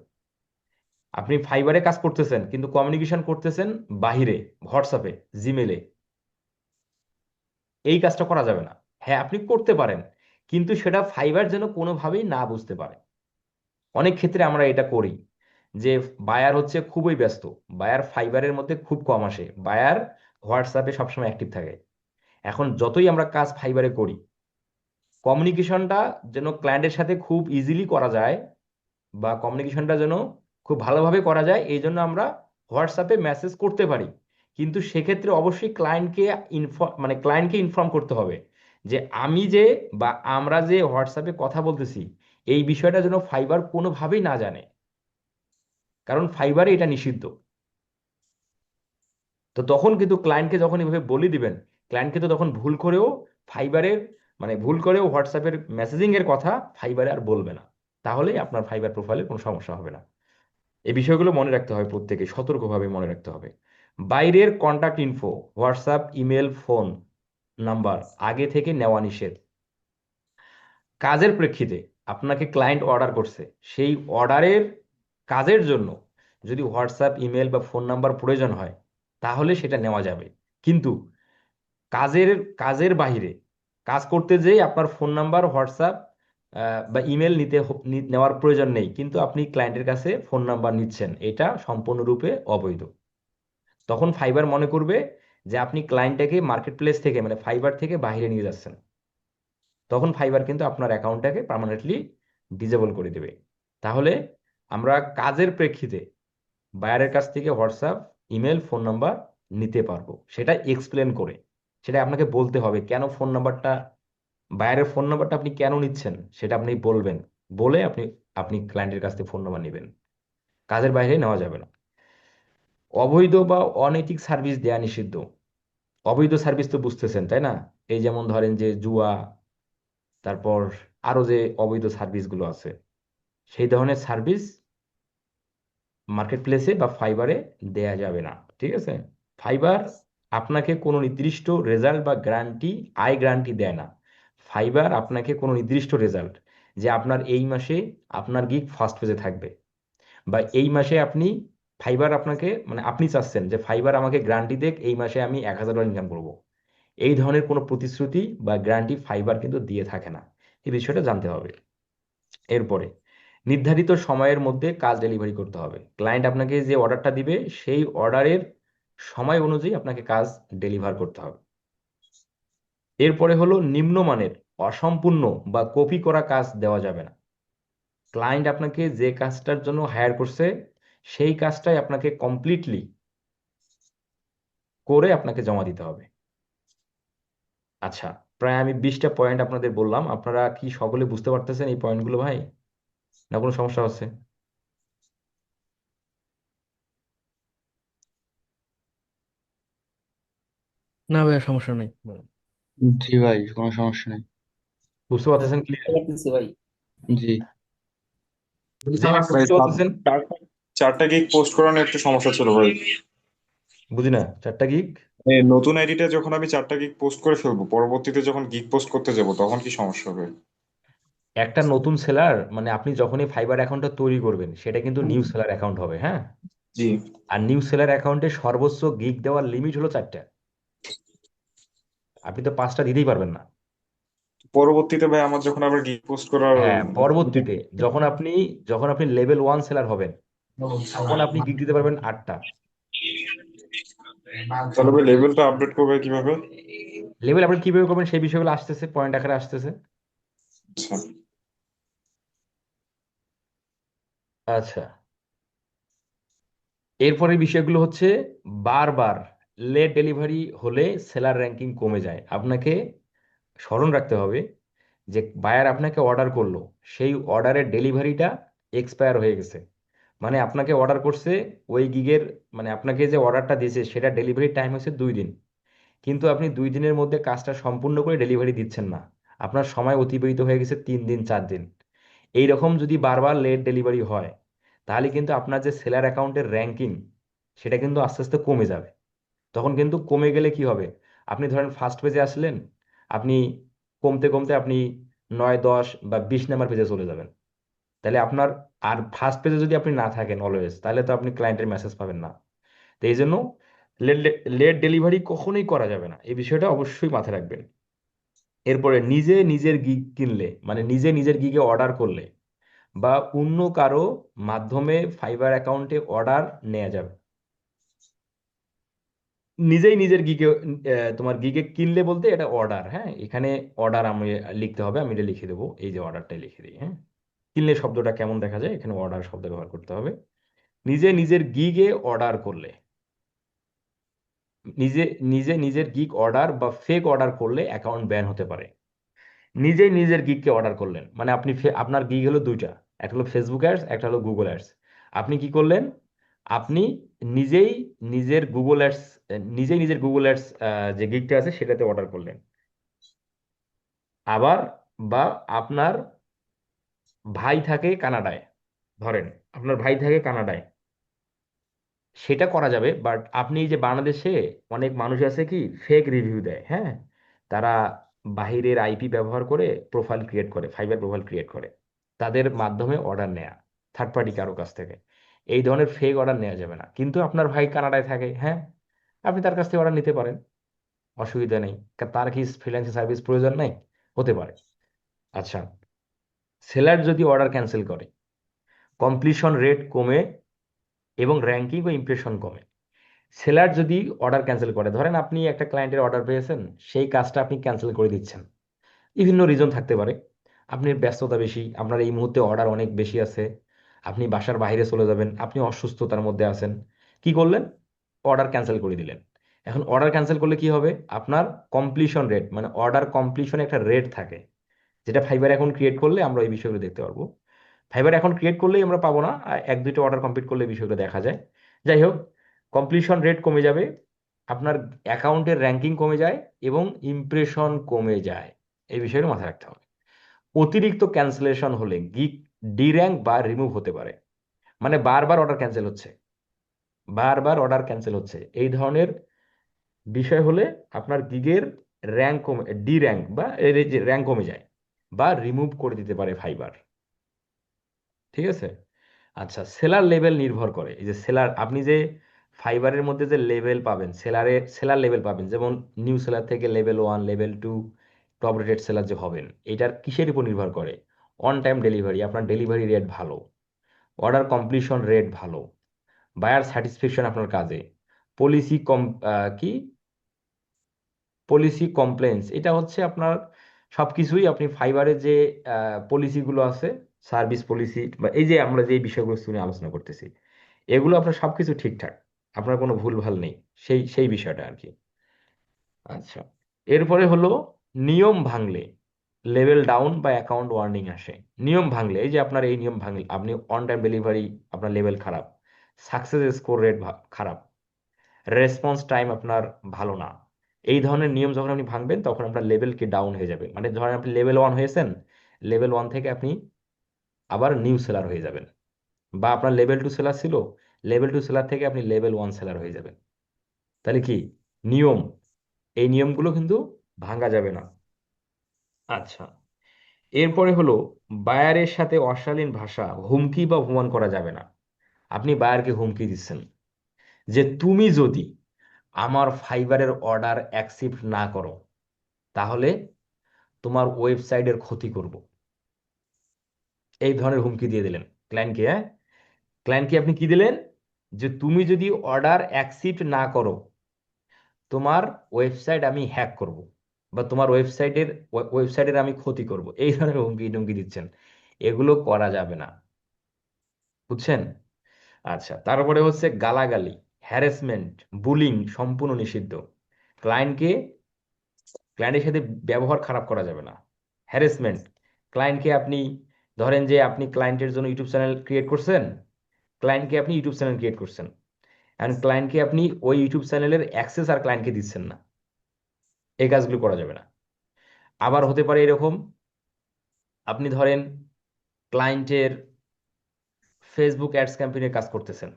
আপনি ফাইবারে কাজ করতেছেন কিন্তু কমিউনিকেশন করতেছেন বাহিরে, হোয়াটসঅ্যাপে, জিমেলে, এই কাজটা করা যাবে না। হ্যাঁ, আপনি করতে পারেন, কিন্তু সেটা ফাইবার যেন কোনোভাবেই না বুঝতে পারে। অনেক ক্ষেত্রে আমরা এটা করি যে বায়ার হচ্ছে খুবই ব্যস্ত, বায়ার ফাইবারের মধ্যে খুব কম আসে, বায়ার হোয়াটসঅ্যাপে সবসময় অ্যাক্টিভ থাকে। এখন যতই আমরা কাজ ফাইবারে করি, কমিউনিকেশনটা যেন ক্লায়েন্টের সাথে খুব ইজিলি করা যায় বা কমিউনিকেশনটা যেন খুব ভালোভাবে করা যায়, এই জন্য আমরা হোয়াটসঅ্যাপে মেসেজ করতে পারি। কিন্তু সেক্ষেত্রে অবশ্যই ক্লায়েন্টকে ইনফর্ম করতে হবে যে আমি যে বা আমরা যে হোয়াটসঅ্যাপে কথা বলতেছি এই বিষয়টা যেন ফাইবার কোনোভাবেই না জানে, কারণ ফাইবারে এটা নিষিদ্ধ। তো তখন কিন্তু ক্লায়েন্টকে যখন এভাবে বলে দিবেন, ক্লায়েন্ট কিন্তু তখন ফাইবারের ভুল করেও হোয়াটসঅ্যাপের মেসেজিং এর কথা ফাইবারে আর বলবে না। তাহলেই আপনার ফাইবার প্রোফাইলে কোনো সমস্যা হবে না। এই বিষয়গুলো মনে রাখতে হবে, প্রত্যেকে সতর্কভাবে মনে রাখতে হবে। বাইরের contact info, WhatsApp, email, phone number আগে থেকে নেওয়া নিষেধ। কাজের প্রেক্ষিতে আপনাকে ক্লায়েন্ট অর্ডার করছে, সেই অর্ডারের কাজের জন্য যদি হোয়াটসঅ্যাপ, ইমেল বা ফোন নাম্বার প্রয়োজন হয় তাহলে সেটা নেওয়া যাবে। কিন্তু কাজের কাজের বাইরে কাজ করতে যেয়ে আপনার ফোন নাম্বার, হোয়াটসঅ্যাপ বা ইমেল নেওয়ার প্রয়োজন নেই, কিন্তু আপনি ক্লায়েন্টের কাছে ফোন নাম্বার নিচ্ছেন, এটা সম্পূর্ণরূপে অবৈধ। তখন ফাইবার মনে করবে যে আপনি ক্লায়েন্টটাকে মার্কেট প্লেস থেকে ফাইবার থেকে বাইরে নিয়ে যাচ্ছেন। তখন ফাইবার কিন্তু আপনার অ্যাকাউন্টটাকে পার্মানেন্টলি ডিজেবল করে দেবে। তাহলে আমরা কাজের প্রেক্ষিতে বায়ারের কাছ থেকে হোয়াটসঅ্যাপ, ইমেল, ফোন নাম্বার নিতে পারবো, সেটা এক্সপ্লেন করে। সেটা আপনাকে বলতে হবে কেন ফোন নাম্বারটা, বায়ারের ফোন নাম্বারটা আপনি কেন নিচ্ছেন সেটা আপনি বলবেন। বলে আপনি আপনি ক্লায়েন্টের কাছ থেকে ফোন নাম্বার নেবেন। কাজের বাইরে নেওয়া যাবে না। অবৈধ বা অনৈতিক সার্ভিস দেয়া নিষিদ্ধ। অবৈধ সার্ভিস তো বুঝতেছেন তাই না? এই যেমন ধরেন যে জুয়া, তারপর আরো যে অবৈধ সার্ভিসগুলো আছে, সেই ধরনের সার্ভিস মার্কেট প্লেসে বা ফাইবারে দেয়া যাবে না। ঠিক আছে, ফাইবার আপনাকে কোনো নির্দিষ্ট রেজাল্ট বা আয় গ্যারান্টি দেয় না। ফাইবার আপনাকে কোনো নির্দিষ্ট রেজাল্ট, যে আপনার এই মাসে আপনার গিগ ফার্স্ট পেজে থাকবে, বা এই মাসে ফাইবার আপনাকে আপনি চাচ্ছেন যে ফাইবার আমাকে গ্যারান্টি দেখ এই মাসে আমি $1000 ইনকাম করব, এই ধরনের কোনো প্রতিশ্রুতি বা গ্যারান্টি ফাইবার কিন্তু দিয়ে থাকে না। এই বিষয়টা জানতে হবে। এরপরে নির্ধারিত সময়ের মধ্যে কাজ ডেলিভারি করতে হবে। ক্লায়েন্ট আপনাকে যে অর্ডারটা দিবে সেই অর্ডারের সময় অনুযায়ী আপনাকে কাজ ডেলিভার করতে হবে। এরপরে হলো নিম্নমানের, অসম্পূর্ণ বা কপি করা কাজ দেওয়া যাবে না। ক্লায়েন্ট আপনাকে যে কাজটার জন্য হায়ার করছে সেই কাজটাই আপনাকে কমপ্লিটলি করে আপনাকে জমা দিতে হবে। আচ্ছা, প্রায় আমি 20টা পয়েন্ট আপনাদের বললাম, আপনারা কি সকলে বুঝতে পারতেছেন এই পয়েন্টগুলো ভাই, না কোনো সমস্যা হচ্ছে? না ভাইয়া, সমস্যা নেই, বলেন। জি ভাই, কোনো সমস্যা নেই। বুঝতে পারতেছেন ক্লিয়ার? করতেছি ভাই। জি জি ভাই, ভাই বুঝতে পারতেছেন? চারটা চারটা গিগ পোস্ট করানো একটু সমস্যা ছিল ভাই। বুঝি না, 4টা গিগ। এই নতুন আইডিতে যখন আমি 4টা গিগ পোস্ট করে ফেলবো, পরবর্তীতে যখন গিগ পোস্ট করতে যাব তখন কি সমস্যা হবে? একটা নতুন সেলার আপনি যখনই ফাইবার অ্যাকাউন্টটা তৈরি করবেন সেটা কিন্তু নিউ সেলার অ্যাকাউন্ট হবে, হ্যাঁ। জি। আর নিউ সেলার অ্যাকাউন্টে সর্বোচ্চ গিগ দেওয়ার লিমিট হলো 4টা। আপনি তো 5টা দিতেই পারবেন না। পরবর্তীতে ভাই আমার যখন আবার গিগ পোস্ট করার হ্যাঁ, পরবর্তীতে যখন আপনি লেভেল 1 সেলার হবেন তখন আপনি গিগ দিতে পারবেন 8টা। তাহলে ভাই লেভেলটা আপডেট করবে কিভাবে? লেভেল আপনি কিভাবে করবেন সেই বিষয়গুলো আসতেছে, পয়েন্ট আকারে আসতেছে। আচ্ছা। আচ্ছা, এরপরের বিষয়গুলো হচ্ছে বারবার লেট ডেলিভারি হলে সেলার র্যাঙ্কিং কমে যায়। আপনাকে স্মরণ রাখতে হবে যে বায়ার আপনাকে অর্ডার করলো, সেই অর্ডারের ডেলিভারিটা এক্সপায়ার হয়ে গেছে। আপনাকে অর্ডার করছে ওই গিগের, আপনাকে যে অর্ডারটা দিয়েছে সেটা ডেলিভারি টাইম হচ্ছে 2 দিন, কিন্তু আপনি 2 দিনের মধ্যে কাজটা সম্পূর্ণ করে ডেলিভারি দিচ্ছেন না। আপনার সময় অতিবাহিত হয়ে গেছে 3 দিন 4 দিন, এইরকম যদি বারবার লেট ডেলিভারি হয়, তাহলে কিন্তু আপনার যে সেলার অ্যাকাউন্টের র্যাঙ্কিং সেটা কিন্তু আস্তে আস্তে কমে যাবে। তখন কিন্তু কমে গেলে কি হবে, আপনি ধরেন ফার্স্ট পেজে আসলেন, আপনি কমতে কমতে আপনি 9 10 বা 20 নাম্বার পেজে চলে যাবেন। তাহলে আপনার, আর ফার্স্ট পেজে যদি আপনি না থাকেন অলওয়েজ, তাহলে তো আপনি ক্লায়েন্টের মেসেজ পাবেন না। তো এই জন্য লেট লেট ডেলিভারি কখনোই করা যাবে না, এই বিষয়টা অবশ্যই মাথায় রাখবেন। এরপরে নিজে নিজের গিগ কিনলে, মানে নিজে নিজের গিগে অর্ডার করলে বা অন্য কারো মাধ্যমে ফাইবার অ্যাকাউন্টে অর্ডার নেওয়া যাবে। নিজেই নিজের গিগে, তোমার গিগে কিনলে বলতে এটা অর্ডার, হ্যাঁ, এখানে অর্ডার আমি লিখতে হবে, আমি এটা লিখে দেবো, এই যে অর্ডারটাই লিখে দিই, হ্যাঁ। কিনলে শব্দটা কেমন দেখা যায়, এখানে অর্ডার শব্দ ব্যবহার করতে হবে। নিজে নিজের গিগে অর্ডার করলে, নিজে নিজে নিজের গিগ অর্ডার বা ফেক অর্ডার করলে অ্যাকাউন্ট ব্যান হতে পারে। নিজেই নিজের গিগকে অর্ডার করলেন, মানে আপনি আপনার গিগ হলো দুইটা, একটা হলো ফেসবুক অ্যাডস, একটা হলো গুগল অ্যাডস। আপনি কি করলেন, আপনি নিজেই নিজের গুগল অ্যাডস, নিজেই নিজের গুগল অ্যাডস যে গিগটা আছে সেটাতে অর্ডার করলেন। আবার, বা আপনার ভাই থাকে কানাডায়, ধরেন আপনার ভাই থাকে কানাডায়, সেটা করা যাবে। বাট আপনি এই যে বাংলাদেশে অনেক মানুষ আছে কি ফেক রিভিউ দেয়, হ্যাঁ, তারা বাহিরের আইপি ব্যবহার করে প্রোফাইল ক্রিয়েট করে, ফাইবার প্রোফাইল ক্রিয়েট করে, তাদের মাধ্যমে অর্ডার নেয়া থার্ড পার্টি কারো কাছ থেকে। এই ধরনের ফেক অর্ডার নেওয়া যাবে না। কিন্তু আপনার ভাই কানাডায় থাকে, হ্যাঁ, আপনি তার কাছ থেকে অর্ডার নিতে পারেন, অসুবিধা নেই। তার কি ফ্রিল্যান্সিং সার্ভিস প্রয়োজন নেই? হতে পারে। আচ্ছা, সেলার যদি অর্ডার ক্যান্সেল করে, কমপ্লিশন রেট কমে এবং র্যাঙ্কিং ও ইমপ্রেশন কমে। সেলার যদি অর্ডার ক্যান্সেল করে, ধরেন আপনি একটা ক্লায়েন্টের অর্ডার পেয়েছেন, সেই কাজটা আপনি ক্যান্সেল করে দিচ্ছেন, বিভিন্ন রিজন থাকতে পারে। আপনি ব্যস্ততা বেশি, আপনার এই মুহূর্তে অর্ডার অনেক বেশি আছে, আপনি বাসার বাইরে চলে যাবেন, আপনি অসুস্থতার মধ্যে আছেন, কি করলেন, অর্ডার ক্যান্সেল করে দিলেন। এখন অর্ডার ক্যান্সেল করলে কি হবে, আপনার কমপ্লিশন রেট, মানে অর্ডার কমপ্লিশনে একটা রেট থাকে, যেটা ফাইবার অ্যাকাউন্ট ক্রিয়েট করলে আমরা এই বিষয়গুলো দেখতে পারবো। ফাইবার অ্যাকাউন্ট ক্রিয়েট করলেই আমরা পাবো না, এক দুইটা অর্ডার কমপ্লিট করলে এই বিষয়গুলো দেখা যায়। যাই হোক, কমপ্লিশন রেট কমে যাবে, আপনার অ্যাকাউন্টের র্যাঙ্কিং কমে যায় এবং ইমপ্রেশন কমে যায়। এই বিষয়টা মাথায় রাখতে হবে। অতিরিক্ত ক্যান্সেলেশন হলে গিগ ডি র্যাঙ্ক বা রিমুভ হতে পারে, মানে বারবার অর্ডার ক্যান্সেল হচ্ছে, বারবার অর্ডার ক্যান্সেল হচ্ছে, এই ধরনের বিষয় হলে আপনার গিগের র্যাঙ্ক কমে, ডি র্যাঙ্ক বা র্যাঙ্ক কমে যায় বা রিমুভ করে দিতে পারে ফাইবার। ঠিক আছে। আচ্ছা, সেলার লেভেল নির্ভর করে, এই যে সেলার, আপনি যে ফাইবারের মধ্যে যে লেভেল পাবেন, সেলার লেভেল পাবেন, যেমন নিউ সেলার থেকে level 1 level 2 top rated seller যে হবেন, এটার কিসের উপর নির্ভর করে, অন টাইম ডেলিভারি, আপনার ডেলিভারি রেট ভালো, অর্ডার কমপ্লিশন রেট ভালো, বায়ার স্যাটিসফ্যাকশন আপনার কাজে, পলিসি কম, কি পলিসি কমপ্লেন্স, এটা হচ্ছে আপনার সবকিছুই, আপনি ফাইবারে যে পলিসিগুলো আছে, সার্ভিস পলিসি বা এই যে আমরা যে বিষয়গুলো নিয়ে আলোচনা করতেছি, এগুলো আপনার সবকিছু ঠিকঠাক, আপনার কোনো ভুলভাল নেই, সেই সেই বিষয়টা আর কি। আচ্ছা, এরপরে হলো নিয়ম ভাঙলে লেভেল ডাউন বা অ্যাকাউন্ট ওয়ার্নিং আসে। নিয়ম ভাঙলে, এই যে আপনার এই নিয়ম ভাঙলে আপনি অন টাইম ডেলিভারি, আপনার লেভেল খারাপ, সাকসেস স্কোর রেট খারাপ, রেসপন্স টাইম আপনার ভালো না, এই ধরনের নিয়ম যখন আপনি ভাঙবেন তখন আপনার লেভেল কি ডাউন হয়ে যাবে, মানে ধরেন আপনি লেভেল 1 হয়েছেন, লেভেল 1 থেকে আপনি আবার নিউ সেলার হয়ে যাবেন, বা আপনার লেভেল 2 সেলার ছিল, লেভেল 2 সেলার থেকে আপনি লেভেল 1 সেলার হয়ে যাবেন। তাহলে কি নিয়ম, এই নিয়মগুলো কিন্তু ভাঙা যাবে না। আচ্ছা, এরপরে হলো বায়ারের সাথে অশালীন ভাষা, হুমকি বা অপমান করা যাবে না। আপনি বায়ারকে হুমকি দিচ্ছেন যে তুমি যদি আমার ফাইবারের অর্ডার অ্যাকসেপ্ট না করো, তাহলে তোমার ওয়েবসাইটের ক্ষতি করব, এই ধরনের হুমকি দিয়ে দিলেন ক্লায়েন্টকে, হ্যাঁ, ক্লায়েন্টকে আপনি কি দিলেন, যে তুমি যদি অর্ডার অ্যাকসেপ্ট না করো, তোমার ওয়েবসাইট আমি হ্যাক করব, বা তোমার ওয়েবসাইটের আমি ক্ষতি করব, এই ধরনের হুমকি টুমকি দিচ্ছেন, এগুলো করা যাবে না, বুঝছেন। আচ্ছা, তারপরে হচ্ছে গালাগালি, হ্যারাসমেন্ট, বুলিং সম্পূর্ণ নিষিদ্ধ। ক্লায়েন্টকে, ক্লায়েন্টের সাথে ব্যবহার খারাপ করা যাবে না। হ্যারাসমেন্ট, ক্লায়েন্টকে আপনি, ধরেন যে আপনি ক্লায়েন্টের জন্য ইউটিউব চ্যানেল ক্রিয়েট করছেন, ক্লায়েন্টকে আপনি ইউটিউব চ্যানেল ক্রিয়েট করছেন, অ্যান্ড ক্লায়েন্টকে আপনি ওই ইউটিউব চ্যানেলের অ্যাক্সেস আর ক্লায়েন্টকে দিচ্ছেন না, এই কাজগুলো করা যাবে না। আবার হতে পারে এরকম, আপনি ধরেন ক্লায়েন্টের ফেসবুক অ্যাডস ক্যাম্পেইনের কাজ করতেছেন।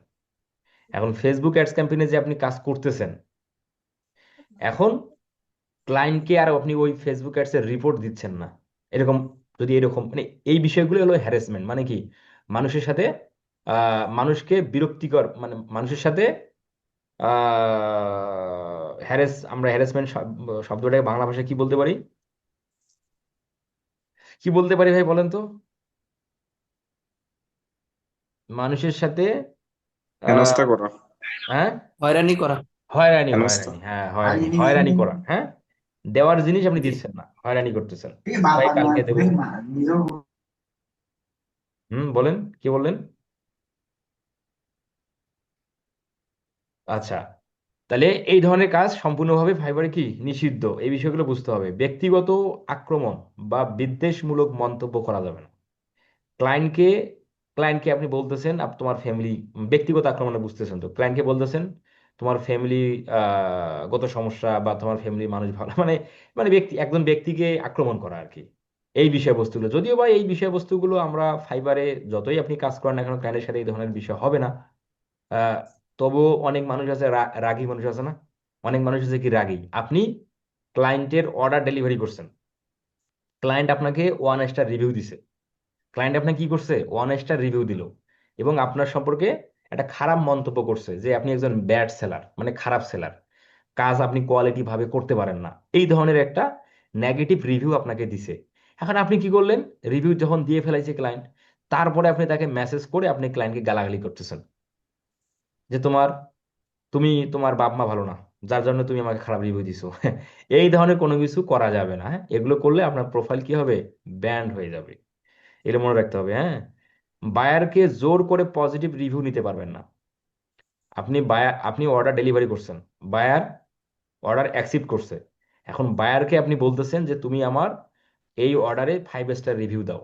এখন ফেসবুক অ্যাডস ক্যাম্পেইনে যে আপনি কাজ করতেছেন, এখন ক্লায়েন্টকে আর আপনি ওই ফেসবুক অ্যাডস এর রিপোর্ট দিচ্ছেন না, এরকম যদি এরকম মানে এই বিষয়গুলো হলো হ্যারাসমেন্ট। মানে কি, মানুষের সাথে মানুষকে বিরক্তিকর, মানে মানুষের সাথে আমরা হ্যারাসমেন্ট শব্দটাকে বাংলা ভাষায় কি বলতে পারি, কি বলতে পারি ভাই বলেন তো? মানুষের সাথে আহ হেনস্থা করা। হ্যাঁ, হয়রানি করা। হয়রানি, হেনস্থা। হয়রানি, হ্যাঁ হয়রানি, হয়রানি করা, হ্যাঁ। দেওয়ার জিনিস আপনি জি। দিচ্ছেন না, হয়রানি করতেছেন। ভাই কালকে দেবো। বলেন, কি বললেন? আচ্ছা, তাহলে এই ধরনের কাজ সম্পূর্ণভাবে ফাইবারে কি নিষিদ্ধ, এই বিষয়গুলো বুঝতে হবে। ব্যক্তিগত আক্রমণ বা বিদ্বেষমূলক মন্তব্য করা যাবে না। ক্লায়েন্টকে ক্লায়েন্টকে আপনি বলতেছেন তোমার ফ্যামিলি, ব্যক্তিগত আক্রমণে বুঝতেছেন তো, ক্লায়েন্টকে বলতেছেন তোমার ফ্যামিলি গত সমস্যা বা তোমার ফ্যামিলির মানুষ ভালো, মানে মানে একজন ব্যক্তিকে আক্রমণ করা আর কি। এই বিষয়বস্তুগুলো, যদিও বা এই বিষয়বস্তুগুলো আমরা ফাইবারে যতই আপনি কাজ করেন না কেন, ক্লায়েন্টের সাথে এই ধরনের বিষয় হবে না। আহ তবুও অনেক মানুষ আছে, রাগী মানুষ আছে না, অনেক মানুষ আছে কি রাগী। আপনি ক্লায়েন্টের অর্ডার ডেলিভারি করছেন, ক্লায়েন্ট আপনাকে 1 স্টার রিভিউ দিছে, ক্লায়েন্ট আপনাকে কি করছে, 1 স্টার রিভিউ দিল, এবং আপনার সম্পর্কে একটা খারাপ মন্তব্য করছে যে আপনি একজন ব্যাড সেলার, মানে খারাপ সেলার, কাজ আপনি কোয়ালিটি ভাবে করতে পারেন না, এই ধরনের একটা নেগেটিভ রিভিউ আপনাকে দিছে। এখন আপনি কি করলেন, রিভিউ যখন দিয়ে ফেলাইছে ক্লায়েন্ট, তারপরে আপনি তাকে মেসেজ করে আপনি ক্লায়েন্টকে গালাগালি করতেছেন যে তুমি তোমার বাপ মা ভালো না, যার জন্য তুমি আমাকে খারাপ রিভিউ দিছো। এই ধরনের কোনো কিছু করা যাবে না, হ্যাঁ। এগুলো করলে আপনার প্রোফাইল কি হবে, ব্যান্ড হয়ে যাবে। এগুলো মনে রাখতে হবে, হ্যাঁ। বায়ারকে জোর করে পজিটিভ রিভিউ নিতে পারবেন না। আপনি অর্ডার ডেলিভারি করছেন, বায়ার অর্ডার অ্যাকসেপ্ট করছে, এখন বায়ারকে আপনি বলতেছেন যে তুমি আমার এই অর্ডারে 5 স্টার রিভিউ দাও।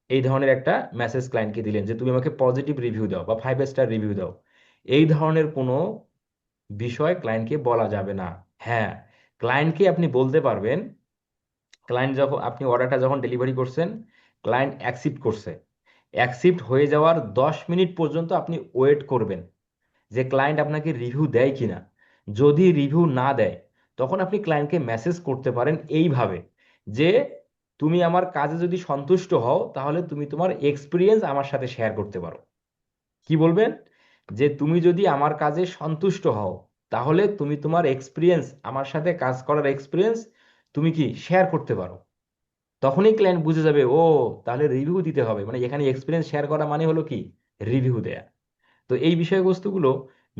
এই ধরনের একটা মেসেজ ক্লায়েন্টকে দিলেন যে তুমি আমাকে পজিটিভ রিভিউ দাও বা 5 স্টার রিভিউ দাও। এই ধরনের কোনো বিষয় ক্লায়েন্টকে বলা যাবে না। হ্যাঁ, ক্লায়েন্টকে আপনি বলতে পারবেন, ক্লায়েন্ট যখন আপনি অর্ডারটা যখন ডেলিভারি করছেন, ক্লায়েন্ট অ্যাকসেপ্ট করছে, অ্যাকসেপ্ট হয়ে যাওয়ার 10 মিনিট পর্যন্ত আপনি ওয়েট করবেন যে ক্লায়েন্ট আপনাকে রিভিউ দেয় কিনা। যদি রিভিউ না দেয়, তখন আপনি ক্লায়েন্টকে মেসেজ করতে পারেন এইভাবে যে তুমি আমার কাজে যদি সন্তুষ্ট হও, তাহলে তুমি তোমার এক্সপিরিয়েন্স আমার সাথে শেয়ার করতে পারো। কি বলবেন, যে তুমি যদি আমার কাজে সন্তুষ্ট হও, তাহলে তুমি তোমার এক্সপিরিয়েন্স, আমার সাথে কাজ করার এক্সপিরিয়েন্স তুমি কি শেয়ার করতে পারো। তখনই ক্লায়েন্ট বুঝে যাবে, ও তাহলে রিভিউ দিতে হবে, মানে এখানে এক্সপিরিয়েন্স শেয়ার করা মানে হলো কি, রিভিউ দেয়া। তো এই বিষয়বস্তুগুলো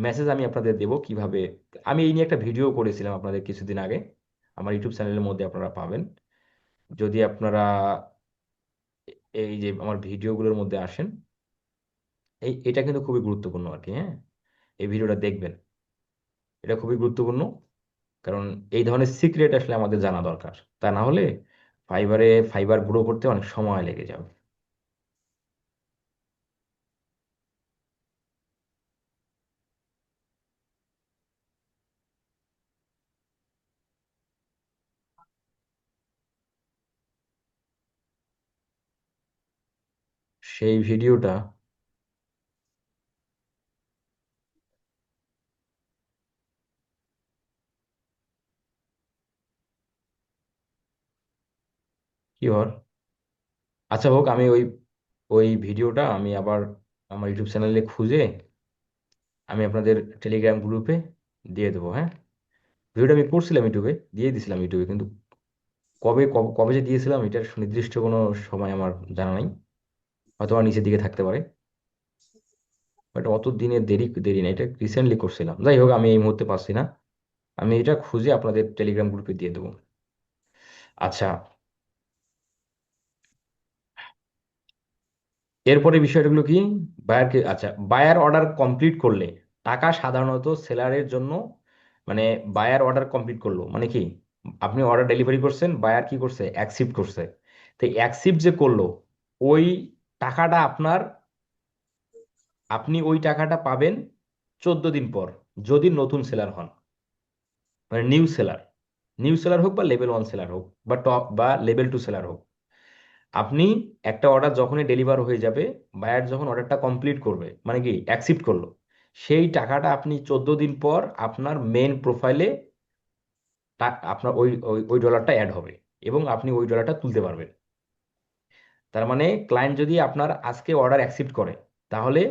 মেসেজ আমি আপনাদের দেব কিভাবে। আমি এই নিয়ে একটা ভিডিও করেছিলাম আপনাদের কিছুদিন আগে, আমার ইউটিউব চ্যানেলের মধ্যে আপনারা পাবেন। যদি আপনারা এই যে আমার ভিডিওগুলোর মধ্যে আসেন, এটা কিন্তু খুবই গুরুত্বপূর্ণ আর কি, হ্যাঁ। এই ভিডিওটা দেখবেন, এটা খুবই গুরুত্বপূর্ণ। কারণ এই ধরনের সিক্রেট আসলে আমাদের জানা দরকার, তা না হলে ফাইবার গ্রো করতে অনেক সময় লেগে যাবে। সেই ভিডিওটা কি হর, আচ্ছা হোক, আমি ওই ওই ভিডিওটা আমি আবার আমার ইউটিউব চ্যানেলে খুঁজে আমি আপনাদের টেলিগ্রাম গ্রুপে দিয়ে দেবো, হ্যাঁ। ভিডিওটা আমি করছিলাম ইউটিউবে, দিয়ে দিয়েছিলাম ইউটিউবে, কিন্তু কবে কবে কবে যে দিয়েছিলাম এটার সুনির্দিষ্ট কোনো সময় আমার জানা নাই, হয়তো আমার নিচের দিকে থাকতে পারে। এটা অত দিনের দেরি দেরি না, এটা রিসেন্টলি করছিলাম। যাই হোক, আমি এই মুহূর্তে পাচ্ছি না, আমি এটা খুঁজে আপনাদের টেলিগ্রাম গ্রুপে দিয়ে দেবো। আচ্ছা, এরপরে বিষয়গুলো কি, বায়ারকে, আচ্ছা, বায়ার অর্ডার কমপ্লিট করলে টাকা সাধারণত সেলারের জন্য, মানে বায়ার অর্ডার কমপ্লিট করলো মানে কি, আপনি অর্ডার ডেলিভারি করছেন, বায়ার কি করছে, অ্যাকসেপ্ট করছে। তো অ্যাকসেপ্ট যে করলো, ওই টাকাটা আপনি ওই টাকাটা পাবেন 14 দিন পর, যদি নতুন সেলার হন, মানে নিউ সেলার। নিউ সেলার হোক বা লেভেল 1 সেলার হোক বা টপ বা লেভেল 2 সেলার হোক, আপনি একটা অর্ডার যখনই ডেলিভার হয়ে যাবে, বায়ার যখন অর্ডারটা কমপ্লিট করবে মানে কি অ্যাকসেপ্ট করলো, সেই টাকাটা আপনি 14 দিন পর আপনার মেন প্রোফাইলে আপনার ওই ওই ওই ডলারটা অ্যাড হবে এবং আপনি ওই ডলারটা তুলতে পারবেন। তার মানে ক্লায়েন্ট যদি আপনার আজকে অর্ডার অ্যাকসেপ্ট করে, তাহলে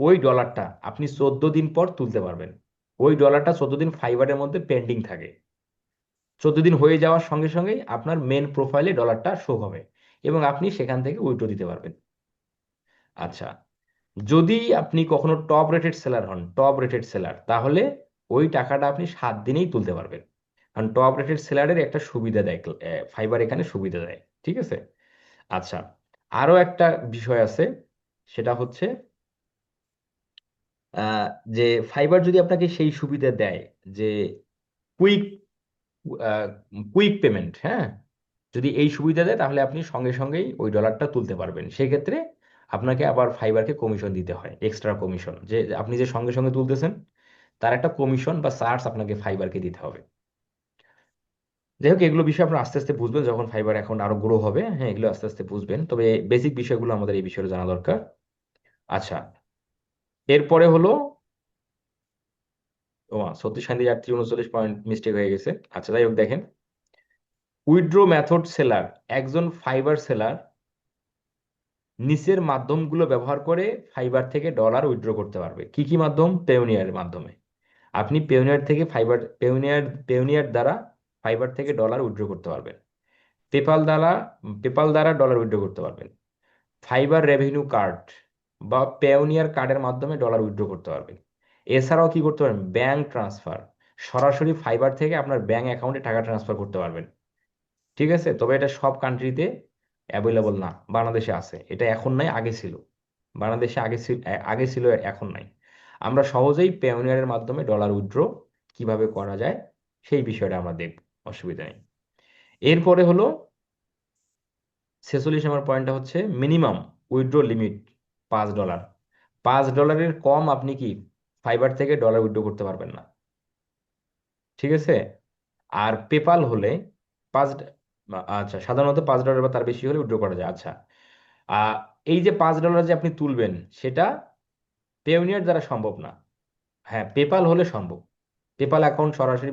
ওই ডলারটা আপনি 14 দিন পর তুলতে পারবেন। ওই ডলারটা 14 দিন ফাইবারের মধ্যে পেন্ডিং থাকে। 14 দিন হয়ে যাওয়ার সঙ্গে সঙ্গেই আপনার মেন প্রোফাইলে ডলারটা শো হবে এবং আপনি সেখান থেকে উইথড্র দিতে পারবেন। আচ্ছা, যদি আপনি কখনো টপ রেটেড সেলার হন, টপ রেটেড সেলার, তাহলে ওই টাকাটা আপনি 7 দিনেই তুলতে পারবেন। কারণ টপ রেটেড সেলারের একটা সুবিধা দেয়, ফাইবার এখানে সুবিধা দেয়। ঠিক আছে। আচ্ছা, আরো একটা বিষয় আছে, সেটা হচ্ছে আহ, যে ফাইবার যদি আপনাকে সেই সুবিধা দেয় যে কুইক কুইক পেমেন্ট, হ্যাঁ, যদি এই সুবিধা দেয় তাহলে আপনি সঙ্গে সঙ্গেই ওই ডলারটা তুলতে পারবেন। সেক্ষেত্রে আপনাকে আবার ফাইবারকে কমিশন দিতে হয়, এক্সট্রা কমিশন, যে আপনি যে সঙ্গে সঙ্গে তুলতেছেন তার একটা কমিশন বা চার্জ আপনাকে ফাইবারকে দিতে হবে। যাই হোক, এগুলো বিষয় আপনারা আস্তে আস্তে বুঝবেন যখন ফাইবার অ্যাকাউন্ট আরো গ্রো হবে। হ্যাঁ, এগুলো আস্তে আস্তে বুঝবেন, তবে বেসিক বিষয়গুলো আমাদের এই বিষয়ে জানা দরকার। আচ্ছা, এরপরে হলো, ও 36, 38, 39 পয়েন্ট মিস্টেক হয়ে গেছে। আচ্ছা, যাই হোক, দেখেন, উইথড্র মেথড সেলার, একজন ফাইবার সেলার নিচের মাধ্যমগুলো ব্যবহার করে ফাইবার থেকে ডলার উইথড্র করতে পারবে। কি কি মাধ্যম? পেওনিয়ারের মাধ্যমে। আপনি পেওনিয়ার থেকে ফাইবার, পেওনিয়ার দ্বারা ফাইবার থেকে ডলার উইথড্র করতে পারবেন। পেপাল দ্বারা, পেপাল দ্বারা ডলার উইথড্র করতে পারবেন। ফাইবার রেভিনিউ কার্ড বা পেওনিয়ার কার্ডের মাধ্যমে ডলার উইথড্র করতে পারবেন। এছাড়াও কি করতে পারবেন? ব্যাংক ট্রান্সফার, সরাসরি ফাইবার থেকে আপনার ব্যাংক অ্যাকাউন্টে টাকা ট্রান্সফার করতে পারবেন। ঠিক আছে, তবে এটা সব কান্ট্রিতে অ্যাভেলেবল না। বাংলাদেশে আছে, এটা এখন নাই, আগে ছিল। বাংলাদেশে আগে ছিল, এখন নাই। আমরা সহজেই পেওনিয়ারের মাধ্যমে ডলার উইথড্র কিভাবে করা যায় সেই বিষয়টা আমরা দেখব, অসুবিধা নেই। এরপরে হলো 46 নম্বর পয়েন্টটা হচ্ছে মিনিমাম উইথড্র লিমিট $5। $5 কম আপনি কি ফাইবার থেকে ডলার উইথড্র করতে পারবেন না। ঠিক আছে। আর পেপাল হলে 5, আচ্ছা, সাধারণত $5 বা তার বেশি হলে উইথড্র করা যায়। আচ্ছা, আহ, এই যে $5 যে আপনি তুলবেন, সেটা পেওনিয়ার দ্বারা সম্ভব না। হ্যাঁ, পেপাল হলে সম্ভব। পেপাল অ্যাকাউন্ট সরাসরি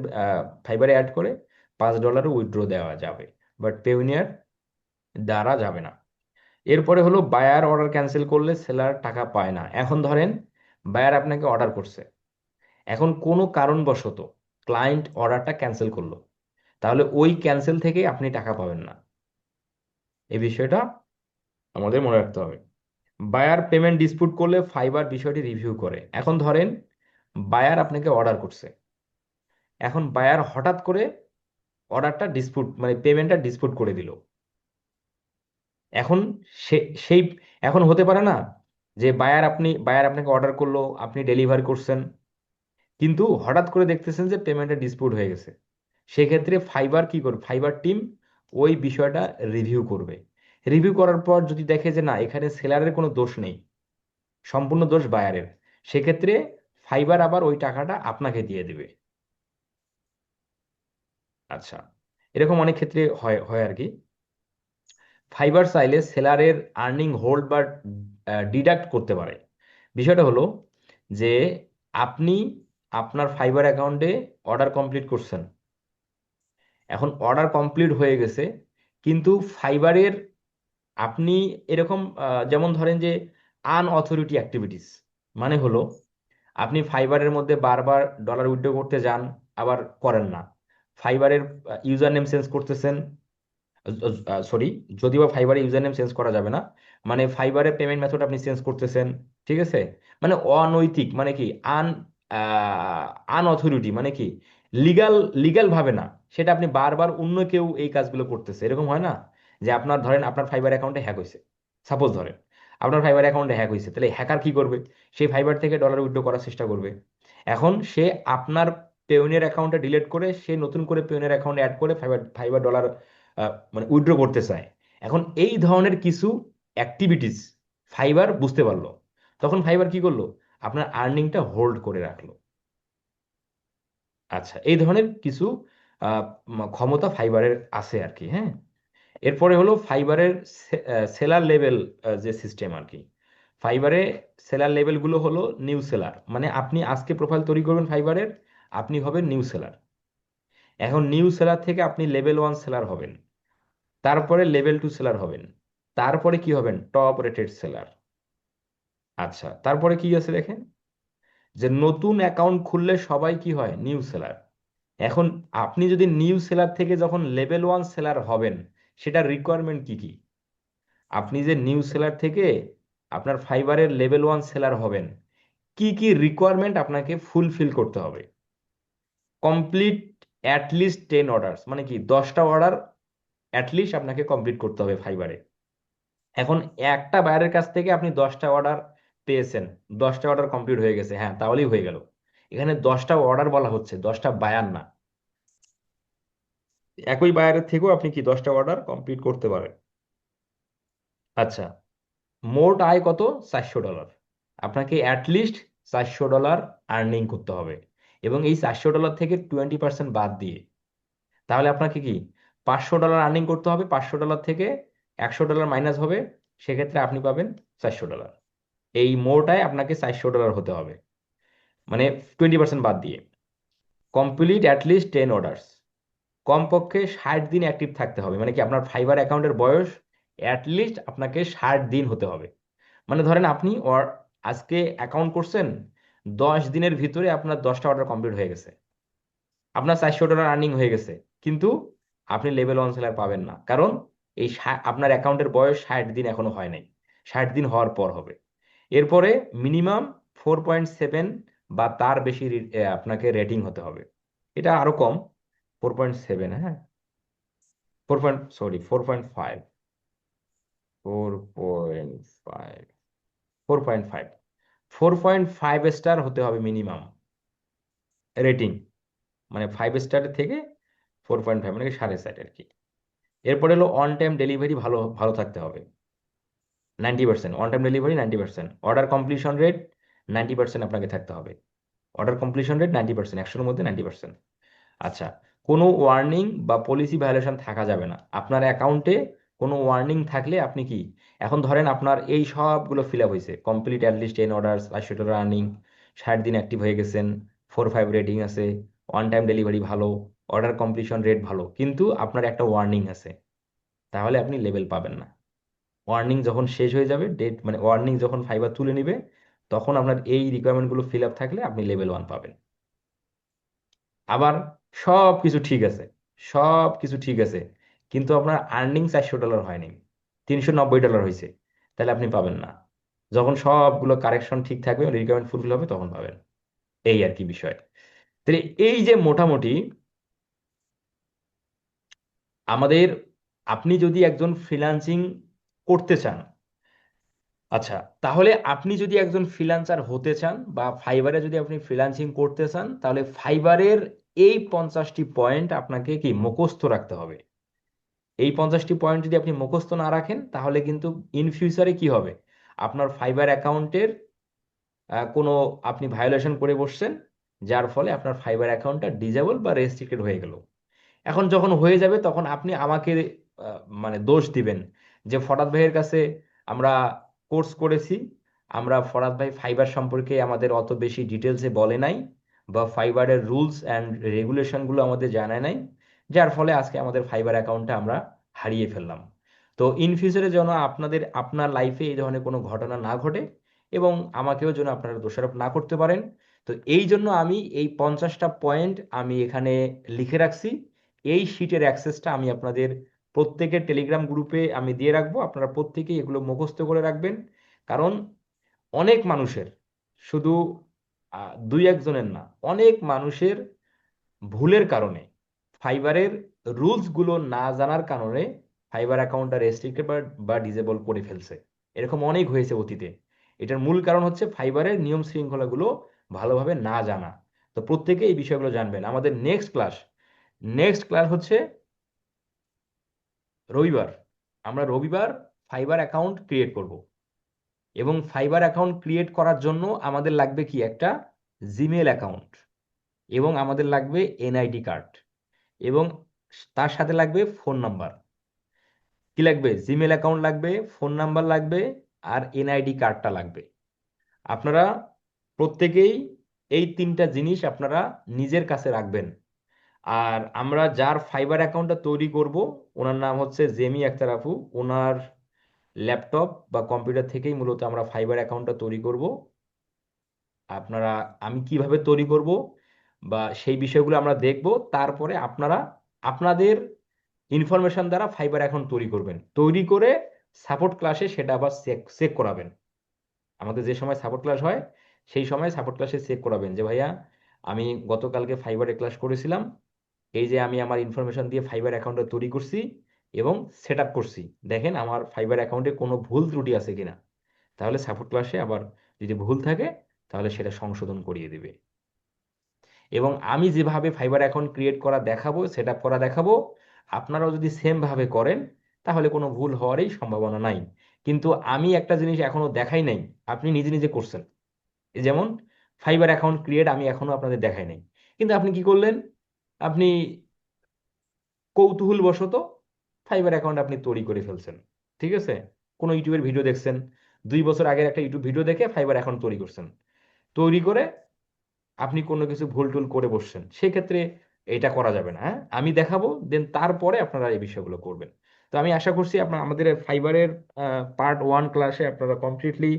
ফাইবারে অ্যাড করে $5 উইথড্র দেওয়া যাবে, বাট পেওনিয়ার দ্বারা যাবে না। এরপরে হলো বায়ার অর্ডার ক্যান্সেল করলে সেলার টাকা পায় না। এখন ধরেন বায়ার আপনাকে অর্ডার করছে, এখন কোনো কারণবশত ক্লায়েন্ট অর্ডারটা ক্যান্সেল করলো, তাহলে ওই ক্যান্সেল থেকে আপনি টাকা পাবেন না। এই বিষয়টা আমাদের মনে রাখতে হবে। বায়ার পেমেন্ট ডিসপুট করলে ফাইবার বিষয়টি রিভিউ করে। এখন ধরেন বায়ার আপনাকে অর্ডার করছে, এখন বায়ার হঠাৎ করে অর্ডারটা ডিসপুট মানে পেমেন্টটা ডিসপুট করে দিল। এখন সে সেই এখন হতে পারে না যে বায়ার আপনাকে অর্ডার করলো, আপনি ডেলিভারি করছেন, কিন্তু হঠাৎ করে দেখতেছেন যে পেমেন্টটা ডিসপুট হয়ে গেছে। সেক্ষেত্রে ফাইবার কি করবে? ফাইবার টিম ওই বিষয়টা রিভিউ করবে। রিভিউ করার পর যদি দেখে যে না, এখানে সেলারের কোনো দোষ নেই, সম্পূর্ণ দোষ বায়ারের, সেক্ষেত্রে ফাইবার আবার ওই টাকাটা আপনাকে দিয়ে দিবে। আচ্ছা, এরকম অনেক ক্ষেত্রে হয় হয় আর কি। ফাইবার চাইলে সেলারের আর্নিং হোল্ড বা ডিডাক্ট করতে পারে। বিষয়টা হলো যে আপনি আপনার ফাইবার অ্যাকাউন্টে অর্ডার কমপ্লিট করছেন, এখন অর্ডার কমপ্লিট হয়ে গেছে, কিন্তু ফাইবারের আপনি এরকম যেমন ধরেন যে আনঅথরিটি অ্যাক্টিভিটিস, মানে হলো আপনি ফাইবারের মধ্যে বারবার ডলার উইথড্র করতে যান, আবার করেন না। ফাইবারের ইউজার নেম চেঞ্জ করতেছেন, সরি, যদিও বা ফাইবারে ইউজার নেম চেঞ্জ করা যাবে না, মানে ফাইবারের পেমেন্ট মেথড আপনি চেঞ্জ করতেছেন। ঠিক আছে, মানে অনৈতিক, মানে কি আনঅথরিটি, মানে কি লিগাল, লিগাল ভাবে না, সেটা আপনি বারবার অন্য কেউ এই কাজগুলো করতেছে, এরকম হয় না? যে আপনার ধরেন আপনার ফাইবার অ্যাকাউন্টে হ্যাক হয়েছে, সাপোজ ধরেন আপনার ফাইবার অ্যাকাউন্টে হ্যাক হয়েছে, তাহলে হ্যাকার কি করবে? সেই ফাইবার থেকে ডলার উইথড্র করার চেষ্টা করবে। এখন সে আপনার পেওনিয়ার অ্যাকাউন্টে ডিলিট করে সে নতুন করে পেওনিয়ার অ্যাকাউন্টে অ্যাড করে ফাইবার ফাইবার ডলার মানে উইথড্র করতে চায়। এখন এই ধরনের কিছু অ্যাক্টিভিটিস ফাইবার বুঝতে পারলো, তখন ফাইবার কি করলো? আপনার আর্নিংটা হোল্ড করে রাখলো। আচ্ছা, এই ধরনের কিছু ক্ষমতা ফাইবারের আছে আর কি। হ্যাঁ, এরপরে হলো ফাইবারের সেলার লেভেল যে সিস্টেম আর কি। ফাইবারে সেলার লেভেলগুলো হলো নিউ সেলার, মানে আপনি আজকে প্রোফাইল তৈরি করবেন ফাইবারের, আপনি হবেন নিউ সেলার। এখন নিউ সেলার থেকে আপনি লেভেল 1 সেলার হবেন, তারপরে লেভেল 2 সেলার হবেন, তারপরে কি হবেন, টপ রেটেড সেলার। আচ্ছা, তারপরে কি আছে দেখেন, যে নতুন অ্যাকাউন্ট খুললে সবাই কি হয়, নিউ সেলার। এখন আপনি যদি নিউ সেলার থেকে যখন লেভেল 1 সেলার হবেন, সেটার রিকোয়ারমেন্ট কি কি? আপনি যে নিউ সেলার থেকে আপনার ফাইবারের লেভেল 1 সেলার হবেন, কি কি রিকোয়ারমেন্ট আপনাকে ফুলফিল করতে হবে? কমপ্লিট অ্যাটলিস্ট 10 অর্ডারস, মানে কি 10টা অর্ডার অ্যাটলিস্ট আপনাকে কমপ্লিট করতে হবে ফাইবারে। এখন একটা বায়ারের কাছ থেকে আপনি 10টা অর্ডার পেয়েছেন, 10টা অর্ডার কমপ্লিট হয়ে গেছে, হ্যাঁ তাহলেই হয়ে গেল। এখানে 10টা অর্ডার বলা হচ্ছে, 10টা বায়ার না। একই বায়ারের থেকেও আপনি কি 10টা অর্ডার কমপ্লিট করতে পারেন। আচ্ছা, মোট আয় কত, $400। আপনাকে অ্যাটলিস্ট $400 আর্নিং করতে হবে, এবং এই $400 থেকে 20% বাদ দিয়ে, তাহলে আপনাকে কি $500 আর্নিং করতে হবে। $500 থেকে $100 মাইনাস হবে, সেক্ষেত্রে আপনি পাবেন $400। এই মোট আয় আপনাকে $400 হতে হবে, মানে 20% বাদ দিয়ে। কমপ্লিট অ্যাটলিস্ট 10 অর্ডারস, কমপক্ষে 60 দিন অ্যাক্টিভ থাকতে হবে, মানে কি আপনার ফাইবার অ্যাকাউন্টের বয়স অ্যাটলিস্ট আপনাকে 60 দিন হতে হবে। মানে ধরেন আপনি আজকে অ্যাকাউন্ট করছেন, 10 দিনের ভিতরে আপনার 10টা অর্ডার কমপ্লিট হয়ে গেছে, আপনার $400 আর্নিং হয়ে গেছে, কিন্তু আপনি লেভেল 1 সেলার পাবেন না, কারণ এই আপনার অ্যাকাউন্টের বয়স 60 দিন এখনো হয় নাই, 60 দিন হওয়ার পর হবে। এরপরে মিনিমাম 4.7 বা তার বেশি আপনাকে রেটিং হতে হবে। এটা আরো কম, 4.7, হ্যাঁ 4.5, 4.5, 4.5, 4.5 স্টার হতে হবে মিনিমাম রেটিং, মানে 5 স্টারের থেকে 4.5 মানে কি 7.5 আর কি। এরপরে হলো অন টাইম ডেলিভারি ভালো ভালো থাকতে হবে, 90%। On time delivery 90%, order completion rate 90% আপনাকে থাকতে হবে। অর্ডার কমপ্লিশন রেট 90%, 100-এর মধ্যে 90%। আচ্ছা, কোনো ওয়ার্নিং বা পলিসি ভায়োলেশন থাকা যাবে না আপনার অ্যাকাউন্টে। কোনো ওয়ার্নিং থাকলে আপনি কি, এখন ধরেন আপনার এই সবগুলো ফিল আপ হয়েছে, কমপ্লিট অ্যাটলিস্ট 10 অর্ডার্স, $500 আর্নিং, 60 দিন অ্যাক্টিভ হয়ে গেছেন, 4.5 রেটিং আছে, অন টাইম ডেলিভারি ভালো, অর্ডার কমপ্লিশন রেট ভালো, কিন্তু আপনার একটা ওয়ার্নিং আছে, তাহলে আপনি লেভেল পাবেন না। ওয়ার্নিং যখন শেষ হয়ে যাবে, ডেট মানে ওয়ার্নিং যখন ফাইবার তুলে নিবে, তখন আপনার এই রিকোয়ারমেন্টগুলো ফিল আপ থাকলে আপনি লেভেল 1 পাবেন। আবার সব কিছু ঠিক আছে, সব কিছু ঠিক আছে, কিন্তু আপনার আর্নিং $400 হয়নি, $390 হয়েছে, তাহলে আপনি পাবেন না। যখন সবগুলো কারেকশন ঠিক থাকবে, রিকোয়ারমেন্ট ফুলফিল হবে, তখন পাবেন। এই আর কি বিষয়। তাহলে এই যে মোটামুটি আমাদের, আপনি যদি একজন ফ্রিল্যান্সিং করতে চান, আচ্ছা, তাহলে আপনি যদি একজন ফ্রিল্যান্সার হতে চান বা ফাইবারে যদি আপনি ফ্রিল্যান্সিং করতে চান, তাহলে ফাইবারের এই 50টি পয়েন্ট আপনাকে কি মুখস্থ রাখতে হবে। এই 50টি পয়েন্ট যদি আপনি মুখস্থ না রাখেন, তাহলে কিন্তু ইন ফিউচারে কি হবে, আপনার ফাইবার অ্যাকাউন্টের কোনো আপনি ভায়োলেশন করে বসছেন, যার ফলে আপনার ফাইবার অ্যাকাউন্টটা ডিজেবল বা রেস্ট্রিক্টেড হয়ে গেল। এখন যখন হয়ে যাবে, তখন আপনি আমাকে মানে দোষ দিবেন যে ফরাদ ভাইয়ের কাছে আমরা কোর্স করেছি, আমরা ফরাদ ভাই ফাইবার সম্পর্কে আমাদের অত বেশি ডিটেলসে বলে নাই, বা ফাইবারের রুলস অ্যান্ড রেগুলেশনগুলো আমাদের জানায় নাই, যার ফলে আজকে আমাদের ফাইবার অ্যাকাউন্টটা আমরা হারিয়ে ফেললাম। তো ইন ফিউচারে যেন আপনার লাইফে এই ধরনের কোনো ঘটনা না ঘটে, এবং আমাকেও যেন আপনারা দোষারোপ না করতে পারেন। তো এই জন্য আমি এই 50টা পয়েন্ট আমি এখানে লিখে রাখছি। এই শিটের অ্যাক্সেসটা আমি আপনাদের প্রত্যেকের টেলিগ্রাম গ্রুপে আমি দিয়ে রাখবো, আপনারা প্রত্যেকেই এগুলো মুখস্থ করে রাখবেন। কারণ অনেক মানুষের, শুধু 2-1 জনের না, অনেক মানুষের ভুলের কারণে, ফাইবারের রুলসগুলো না জানার কারণে ফাইবার অ্যাকাউন্টটা রেস্ট্রিক্টেড বা ডিসেবল করে ফেলছে। এরকম অনেক হয়েছে অতীতে। এটার মূল কারণ হচ্ছে ফাইবারের নিয়ম শৃঙ্খলাগুলো ভালোভাবে না জানা। তো প্রত্যেকে এই বিষয়গুলো জানবেন। আমাদের নেক্সট ক্লাস হচ্ছে রবিবার। আমরা রবিবার ফাইবার অ্যাকাউন্ট ক্রিয়েট করব, এবং ফাইবার অ্যাকাউন্ট ক্রিয়েট করার জন্য আমাদের লাগবে কি, একটা জিমেল অ্যাকাউন্ট, এবং আমাদের লাগবে এনআইডি কার্ড। এবং তার সাথে লাগবে ফোন নাম্বার। কি লাগবে? জিমেল অ্যাকাউন্ট লাগবে, ফোন নাম্বার লাগবে, আর এনআইডি কার্ডটা লাগবে। আপনারা প্রত্যেকেই এই তিনটা জিনিস আপনারা নিজের কাছে রাখবেন। আর আমরা যার ফাইবার অ্যাকাউন্টটা তৈরি করব, ওনার নাম হচ্ছে জেমি আক্তার আপু। ওনার ল্যাপটপ বা কম্পিউটার থেকেই মূলত আমরা ফাইবার অ্যাকাউন্টটা তৈরি করব। আপনারা, আমি কিভাবে তৈরি করব বা সেই বিষয়গুলো আমরা দেখব। তারপরে আপনারা আপনাদের ইনফরমেশন দ্বারা ফাইবার অ্যাকাউন্ট তৈরি করবেন, তৈরি করে সাপোর্ট ক্লাসে সেটা আবার চেক চেক করাবেন। আমাদের যে সময় সাপোর্ট ক্লাস হয় সেই সময় সাপোর্ট ক্লাসে চেক করাবেন যে ভাইয়া, আমি গতকালকে ফাইবারে ক্লাস করেছিলাম, এই যে আমি আমার ইনফরমেশন দিয়ে ফাইবার অ্যাকাউন্টটা তৈরি করছি এবং সেট আপ করছি, দেখেন আমার ফাইবার অ্যাকাউন্টে কোনো ভুল ত্রুটি আছে কিনা। তাহলে সাপোর্ট ক্লাসে আবার যদি ভুল থাকে তাহলে সেটা সংশোধন করিয়ে দিবে। এবং আমি যেভাবে ফাইবার অ্যাকাউন্ট ক্রিয়েট করা দেখাবো, সেট আপ করা দেখাবো, আপনারাও যদি সেম ভাবে করেন তাহলে কোনো ভুল হওয়ারই সম্ভাবনা নাই। কিন্তু আমি একটা জিনিস এখনো দেখাই নাই, আপনি নিজে নিজে করছেন। এই যেমন ফাইবার অ্যাকাউন্ট ক্রিয়েট আমি এখনো আপনাদের দেখাই নাই, কিন্তু আপনি কি করলেন? আপনি কৌতূহলবশত ফাইবার অ্যাকাউন্ট আপনি তৈরি করে ফেলছেন। ঠিক আছে? কোনো ইউটিউবের ভিডিও দেখছেন, 2 বছর আগের একটা ইউটিউব ভিডিও দেখে ফাইবার অ্যাকাউন্ট তৈরি করছেন, তৈরি করে আপনি কোনো কিছু ভুল টুল করে বসছেন, সেক্ষেত্রে এটা করা যাবে না। হ্যাঁ, আমি দেখাবো, দেন তারপরে আপনারা এই বিষয়গুলো করবেন। তো আমি আশা করছি আপনার আমাদের ফাইবারের পার্ট 1 ক্লাসে আপনারা কমপ্লিটলি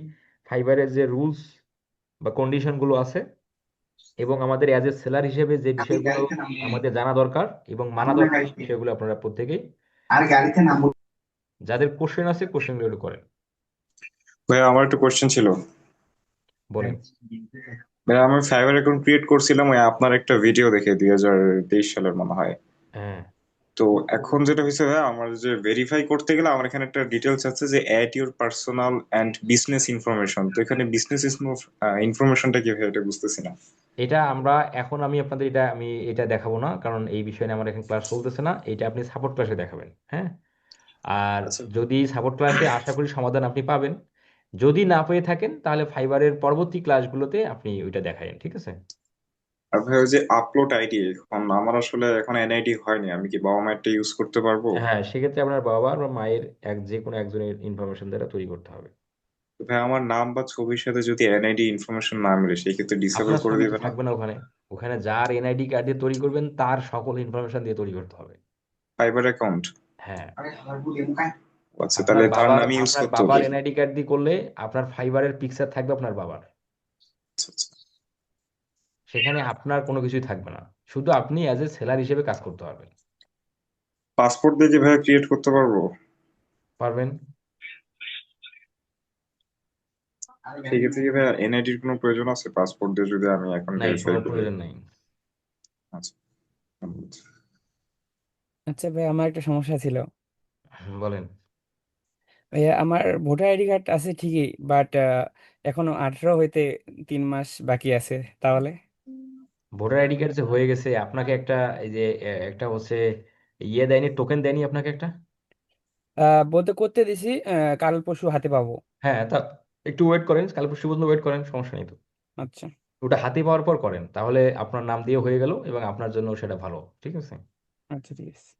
ফাইবারের যে রুলস বা কন্ডিশনগুলো আছে এবং আমাদের অ্যাজ এ সেলার হিসেবে যে বিষয়গুলো আমাদের জানা দরকার এবং মানা দরকার, সেই বিষয়গুলো আপনারা প্রত্যেকেই, যাদের কোশ্চেন আছে কোশ্চেনগুলো করেন। ভাইয়া আমার একটা কোশ্চেন ছিল। বলেন। ভাইয়া আমি ফাইবার অ্যাকাউন্ট ক্রিয়েট করছিলাম ওই আপনার একটা ভিডিও দেখে 2023 সালের মনে হয়। হ্যাঁ, তো এখন যেটা হয়েছে ভাইয়া, আমার যে ভেরিফাই করতে গেলে আমার এখানে একটা ডিটেলস আছে যে add your personal and business information. তো এখানে বিজনেস ইনফরমেশনটা কি ভাই, এটা বুঝতেছি না। এটা আমরা এখন আমি আপনাদের এটা দেখাবো না, কারণ এই বিষয়ে নিয়ে আমার এখন ক্লাস চলতেছে না। এটা আপনি সাপোর্ট ক্লাসে দেখাবেন। হ্যাঁ, আর আচ্ছা। যদি সাপোর্ট ক্লাসে আশা করি সমাধান আপনি পাবেন। যদি না পেয়ে থাকেন তাহলে ফাইবারের পরবর্তী ক্লাসগুলোতে আপনি ওইটা দেখায়েন। ঠিক আছে? আর ভাই ওই যে আপলোড আইডি, এখন আমার আসলে এখন এনআইডি হয়নি, আমি কি বাবা মায়েরটা ইউজ করতে পারবো? হ্যাঁ, সেক্ষেত্রে আপনার বাবা বা মায়ের যে কোনো একজনের ইনফরমেশন দ্বারা তৈরি করতে হবে। তো ভাই আমার নাম বা ছবির সাথে যদি এনআইডি ইনফরমেশন না মিলে সেই ক্ষেত্রে ডিসেবল আপনার করে ছবি তো দিবে না? থাকবে না ওখানে। ওখানে যার এনআইডি কার্ড দিয়ে তৈরি করবেন তার সকল ইনফরমেশন দিয়ে তৈরি করতে হবে। Fibre account? হ্যাঁ, আচ্ছা, তাহলে তার নামই ইউজ আপনার করতে বাবার হবে। এনআইডি কার্ড দিয়ে করলে আপনার ফাইবারের পিকচার থাকবে আপনার বাবার, আচ্ছা আচ্ছা। সেখানে আপনার কোনো কিছুই থাকবে না, শুধু আপনি অ্যাজ এ সেলার হিসেবে কাজ করতে পারবেন। পাসপোর্ট দিয়ে কি ভাই ক্রিয়েট করতে পারবো? পারবেন। সেক্ষেত্রে কি ভাই এনআইডির কোনো প্রয়োজন আছে পাসপোর্ট দিয়ে যদি আমি এখন নাই, ভেরিফাই কোনো করি? প্রয়োজন নেই। আচ্ছা, ধন্যবাদ। আচ্ছা ভাই, আমার একটা সমস্যা ছিল। বলেন। ভাইয়া, আমার ভোটার আইডি কার্ড আছে ঠিকই, বাট এখনো 18 হইতে 3 মাস বাকি আছে। তাহলে ভোটার আইডি কার্ড যে হয়ে গেছে, আপনাকে একটা এই যে একটা হচ্ছে ইয়ে দেয়নি, টোকেন দেয়নি আপনাকে একটা? বলতে করতে দিছি, কাল পরশু হাতে পাবো। হ্যাঁ, তা একটু ওয়েট করেন, কাল পরশু পর্যন্ত ওয়েট করেন, সমস্যা নেই তো। আচ্ছা। ওটা হাতে পাওয়ার পর করেন, তাহলে আপনার নাম দিয়ে হয়ে গেল এবং আপনার জন্য সেটা ভালো। ঠিক আছে? আচ্ছা, ঠিক আছে।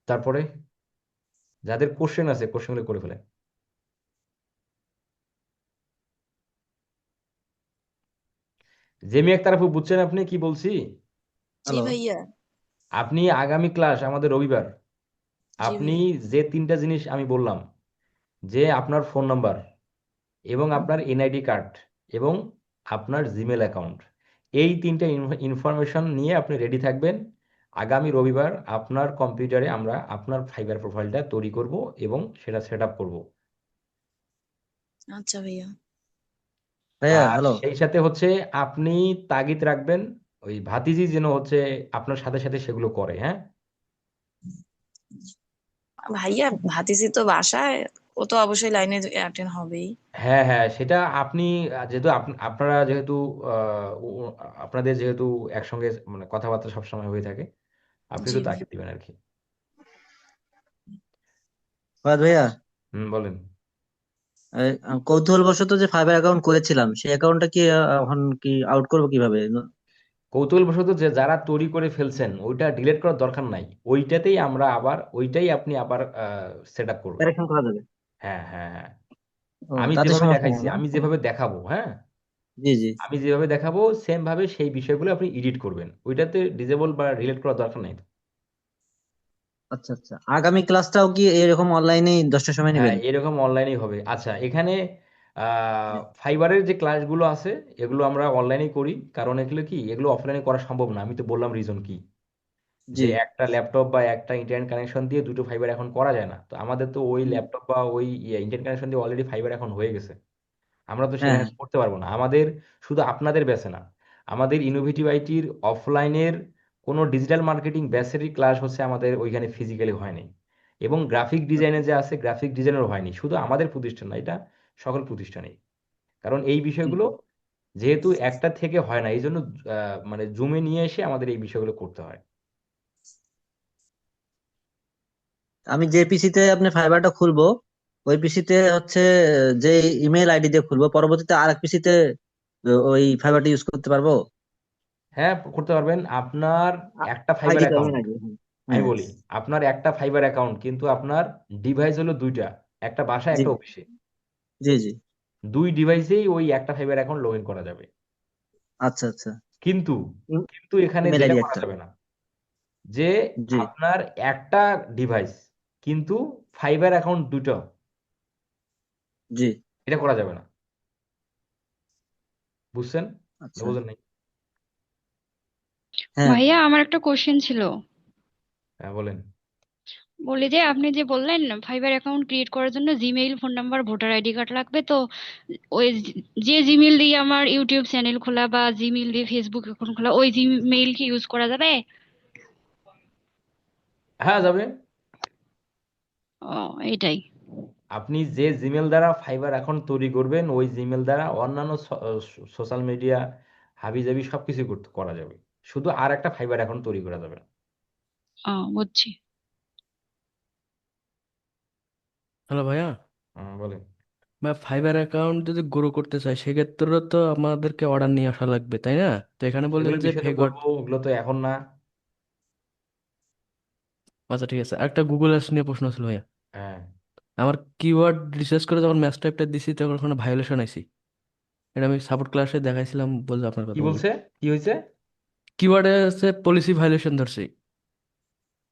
তারপরে যাদের কোশ্চেন আছে কোশ্চেনগুলো করে ফেলেন। জেমি আক্তার আপু, বুঝছেন আপনি কি বলছি? জি হ্যালো। ভাইয়া। আপনি আগামী ক্লাস আমাদের রবিবার, জি আপনি ভাইয়া। যে তিনটা জিনিস আমি বললাম, যে আপনার ফোন নাম্বার এবং আপনার এনআইডি কার্ড এবং আপনার জিমেল অ্যাকাউন্ট, এই তিনটা ইনফরমেশন নিয়ে আপনি রেডি থাকবেন। আগামী রবিবার আপনার কম্পিউটারে আমরা আপনার ফাইবার প্রোফাইলটা তৈরি করব এবং সেটা সেট আপ করবো। আচ্ছা ভাইয়া। ভাইয়া, আর হ্যালো। সেই সাথে হচ্ছে আপনি তাগিদ রাখবেন ওই ভাতিজি যেন হচ্ছে আপনার সাথে সাথে সেগুলো করে। হ্যাঁ, ভাইয়া ভাতিজি তো বাসায়, ও তো অবশ্যই লাইনে অ্যাটেন্ড হবেই। হ্যাঁ, হ্যাঁ, সেটা আপনি যেহেতু আপনারা যেহেতু আপনাদের যেহেতু একসঙ্গে মানে কথাবার্তা সবসময় হয়ে থাকে, আপনি জি একটু ভাই। তাগিদ দিবেন আর কি। ফাহাদ ভাইয়া, বলেন। কৌতূহলবশত যে ফাইবার অ্যাকাউন্ট করেছিলাম সেই অ্যাকাউন্টটা কি এখন কি আউট করবো কিভাবে? কৌতূহলবশত যে যারা তৈরি করে ফেলছেন ওইটা ডিলিট করার দরকার নাই, ওইটাতেই আমরা আবার ওইটাই আপনি আবার সেট আপ করবেন। কারেকশন করা যাবে। হ্যাঁ হ্যাঁ হ্যাঁ, ও, আমি তাতে যেভাবে সমস্যা নেই দেখাইছি, না? আমি যেভাবে দেখাবো, হ্যাঁ, জি জি। আমি যেভাবে দেখাবো সেম ভাবে সেই বিষয়গুলো আপনি এডিট করবেন, ওইটাতে ডিজেবল বা ডিলিট করার দরকার নাই। আচ্ছা আচ্ছা, আগামী ক্লাসটাও কি এরকম অনলাইনে 10টার সময় হ্যাঁ, নেবেন? এরকম অনলাইনেই হবে। আচ্ছা, এখানে জি ফাইবারের যে ক্লাসগুলো আছে এগুলো আমরা অনলাইনেই করি, কারণ এগুলো কি, এগুলো অফলাইনে করা সম্ভব না। আমি তো বললাম রিজন কি, জি যে একটা ল্যাপটপ বা একটা ইন্টারনেট কানেকশন দিয়ে দুটো ফাইবার এখন করা যায় না। তো আমাদের তো ওই হুম, ল্যাপটপ বা ওই ইন্টারনেট কানেকশন দিয়ে অলরেডি ফাইবার এখন হয়ে গেছে, আমরা তো হ্যাঁ সেখানে হ্যাঁ। করতে পারবো না। আমাদের শুধু আপনাদের ব্যাচে না, আমাদের ইনোভেটিভ আইটির অফলাইনের কোনো ডিজিটাল মার্কেটিং ব্যাচেরই ক্লাস হচ্ছে আমাদের ওইখানে ফিজিক্যালি হয়নি, এবং গ্রাফিক ডিজাইনে যে আছে গ্রাফিক ডিজাইনেরও হয়নি। শুধু আমাদের প্রতিষ্ঠান না, এটা সকল প্রতিষ্ঠানেই। কারণ এই জি। বিষয়গুলো যেহেতু একটা থেকে হয় না, এই জন্য মানে জুমে নিয়ে এসে আমাদের এই বিষয়গুলো করতে হয়। আমি যে পিসিতে আপনি ফাইবারটা খুলবো, ওই পিসিতে হচ্ছে যে ইমেল আইডি দিয়ে খুলবো, পরবর্তীতে আরেক পিসিতে ওই ফাইবারটা ইউজ করতে পারবো। হ্যাঁ, করতে পারবেন। আপনার একটা ফাইবার আইডি তো আমি অ্যাকাউন্ট, নাকি? আমি হ্যাঁ। বলি, আপনার একটা ফাইবার অ্যাকাউন্ট, কিন্তু আপনার ডিভাইস হলো দুইটা, একটা বাসায় জি একটা অফিসে। জি জি। দুই ডিভাইসেই ওই একটা ফাইবার অ্যাকাউন্ট লগ ইন করা যাবে। আচ্ছা আচ্ছা। কিন্তু কিন্তু এখানে ইমেল যেটা আইডি করা একটা। যাবে না, যে জি আপনার একটা ডিভাইস কিন্তু ফাইবার অ্যাকাউন্ট দুটো, জি। এটা করা যাবে না। বুঝছেন না আচ্ছা। বুঝেন নাই? হ্যাঁ ভাইয়া আমার একটা কোশ্চেন ছিল। হ্যাঁ, বলেন। বলি যে আপনি যে বললেন ফাইবার অ্যাকাউন্ট ক্রিয়েট করার জন্য Gmail, phone number, voter ID card লাগবে, তো ওই যে জিমেইল দিয়ে আমার ইউটিউব চ্যানেল খোলা বা জিমেইল দিয়ে ফেসবুক অ্যাকাউন্ট খোলা, ওই জিমেইল কি ইউজ করা যাবে? হ্যাঁ, যাবে। ও, এটাই। আপনি যে জিমেল দ্বারা ফাইবার অ্যাকাউন্ট তৈরি করবেন ওই জিমেল দ্বারা অন্যান্য সোশ্যাল মিডিয়া হাবিজাবি সবকিছু করা যাবে, শুধু আর একটা ফাইবার অ্যাকাউন্ট তৈরি করা যাবে না। ও, বুঝছি। হ্যালো ভাইয়া। বলেন। ভাই, ফাইবার অ্যাকাউন্ট যদি গ্রো করতে চাই সেক্ষেত্রে তো আমাদেরকে অর্ডার নিয়ে আসা লাগবে, তাই না? তো এখানে বললেন এগুলো যে বিষয়ে তো ভেগট। বলবো, ওগুলো তো এখন না। আচ্ছা ঠিক আছে, একটা গুগল অ্যাডস নিয়ে প্রশ্ন ছিল ভাইয়া। হ্যাঁ, আমার কিওয়ার্ড রিসার্চ করে যখন ম্যাচ টাইপটা দিছি তখন ওখানে ভায়োলেশন আইছি। এটা আমি সাপোর্ট ক্লাসে দেখাইছিলাম, বলতে আপনার কি কথা বলি। বলছে, কি হয়েছে? কিওয়ার্ডে আছে পলিসি ভায়োলেশন ধরছি।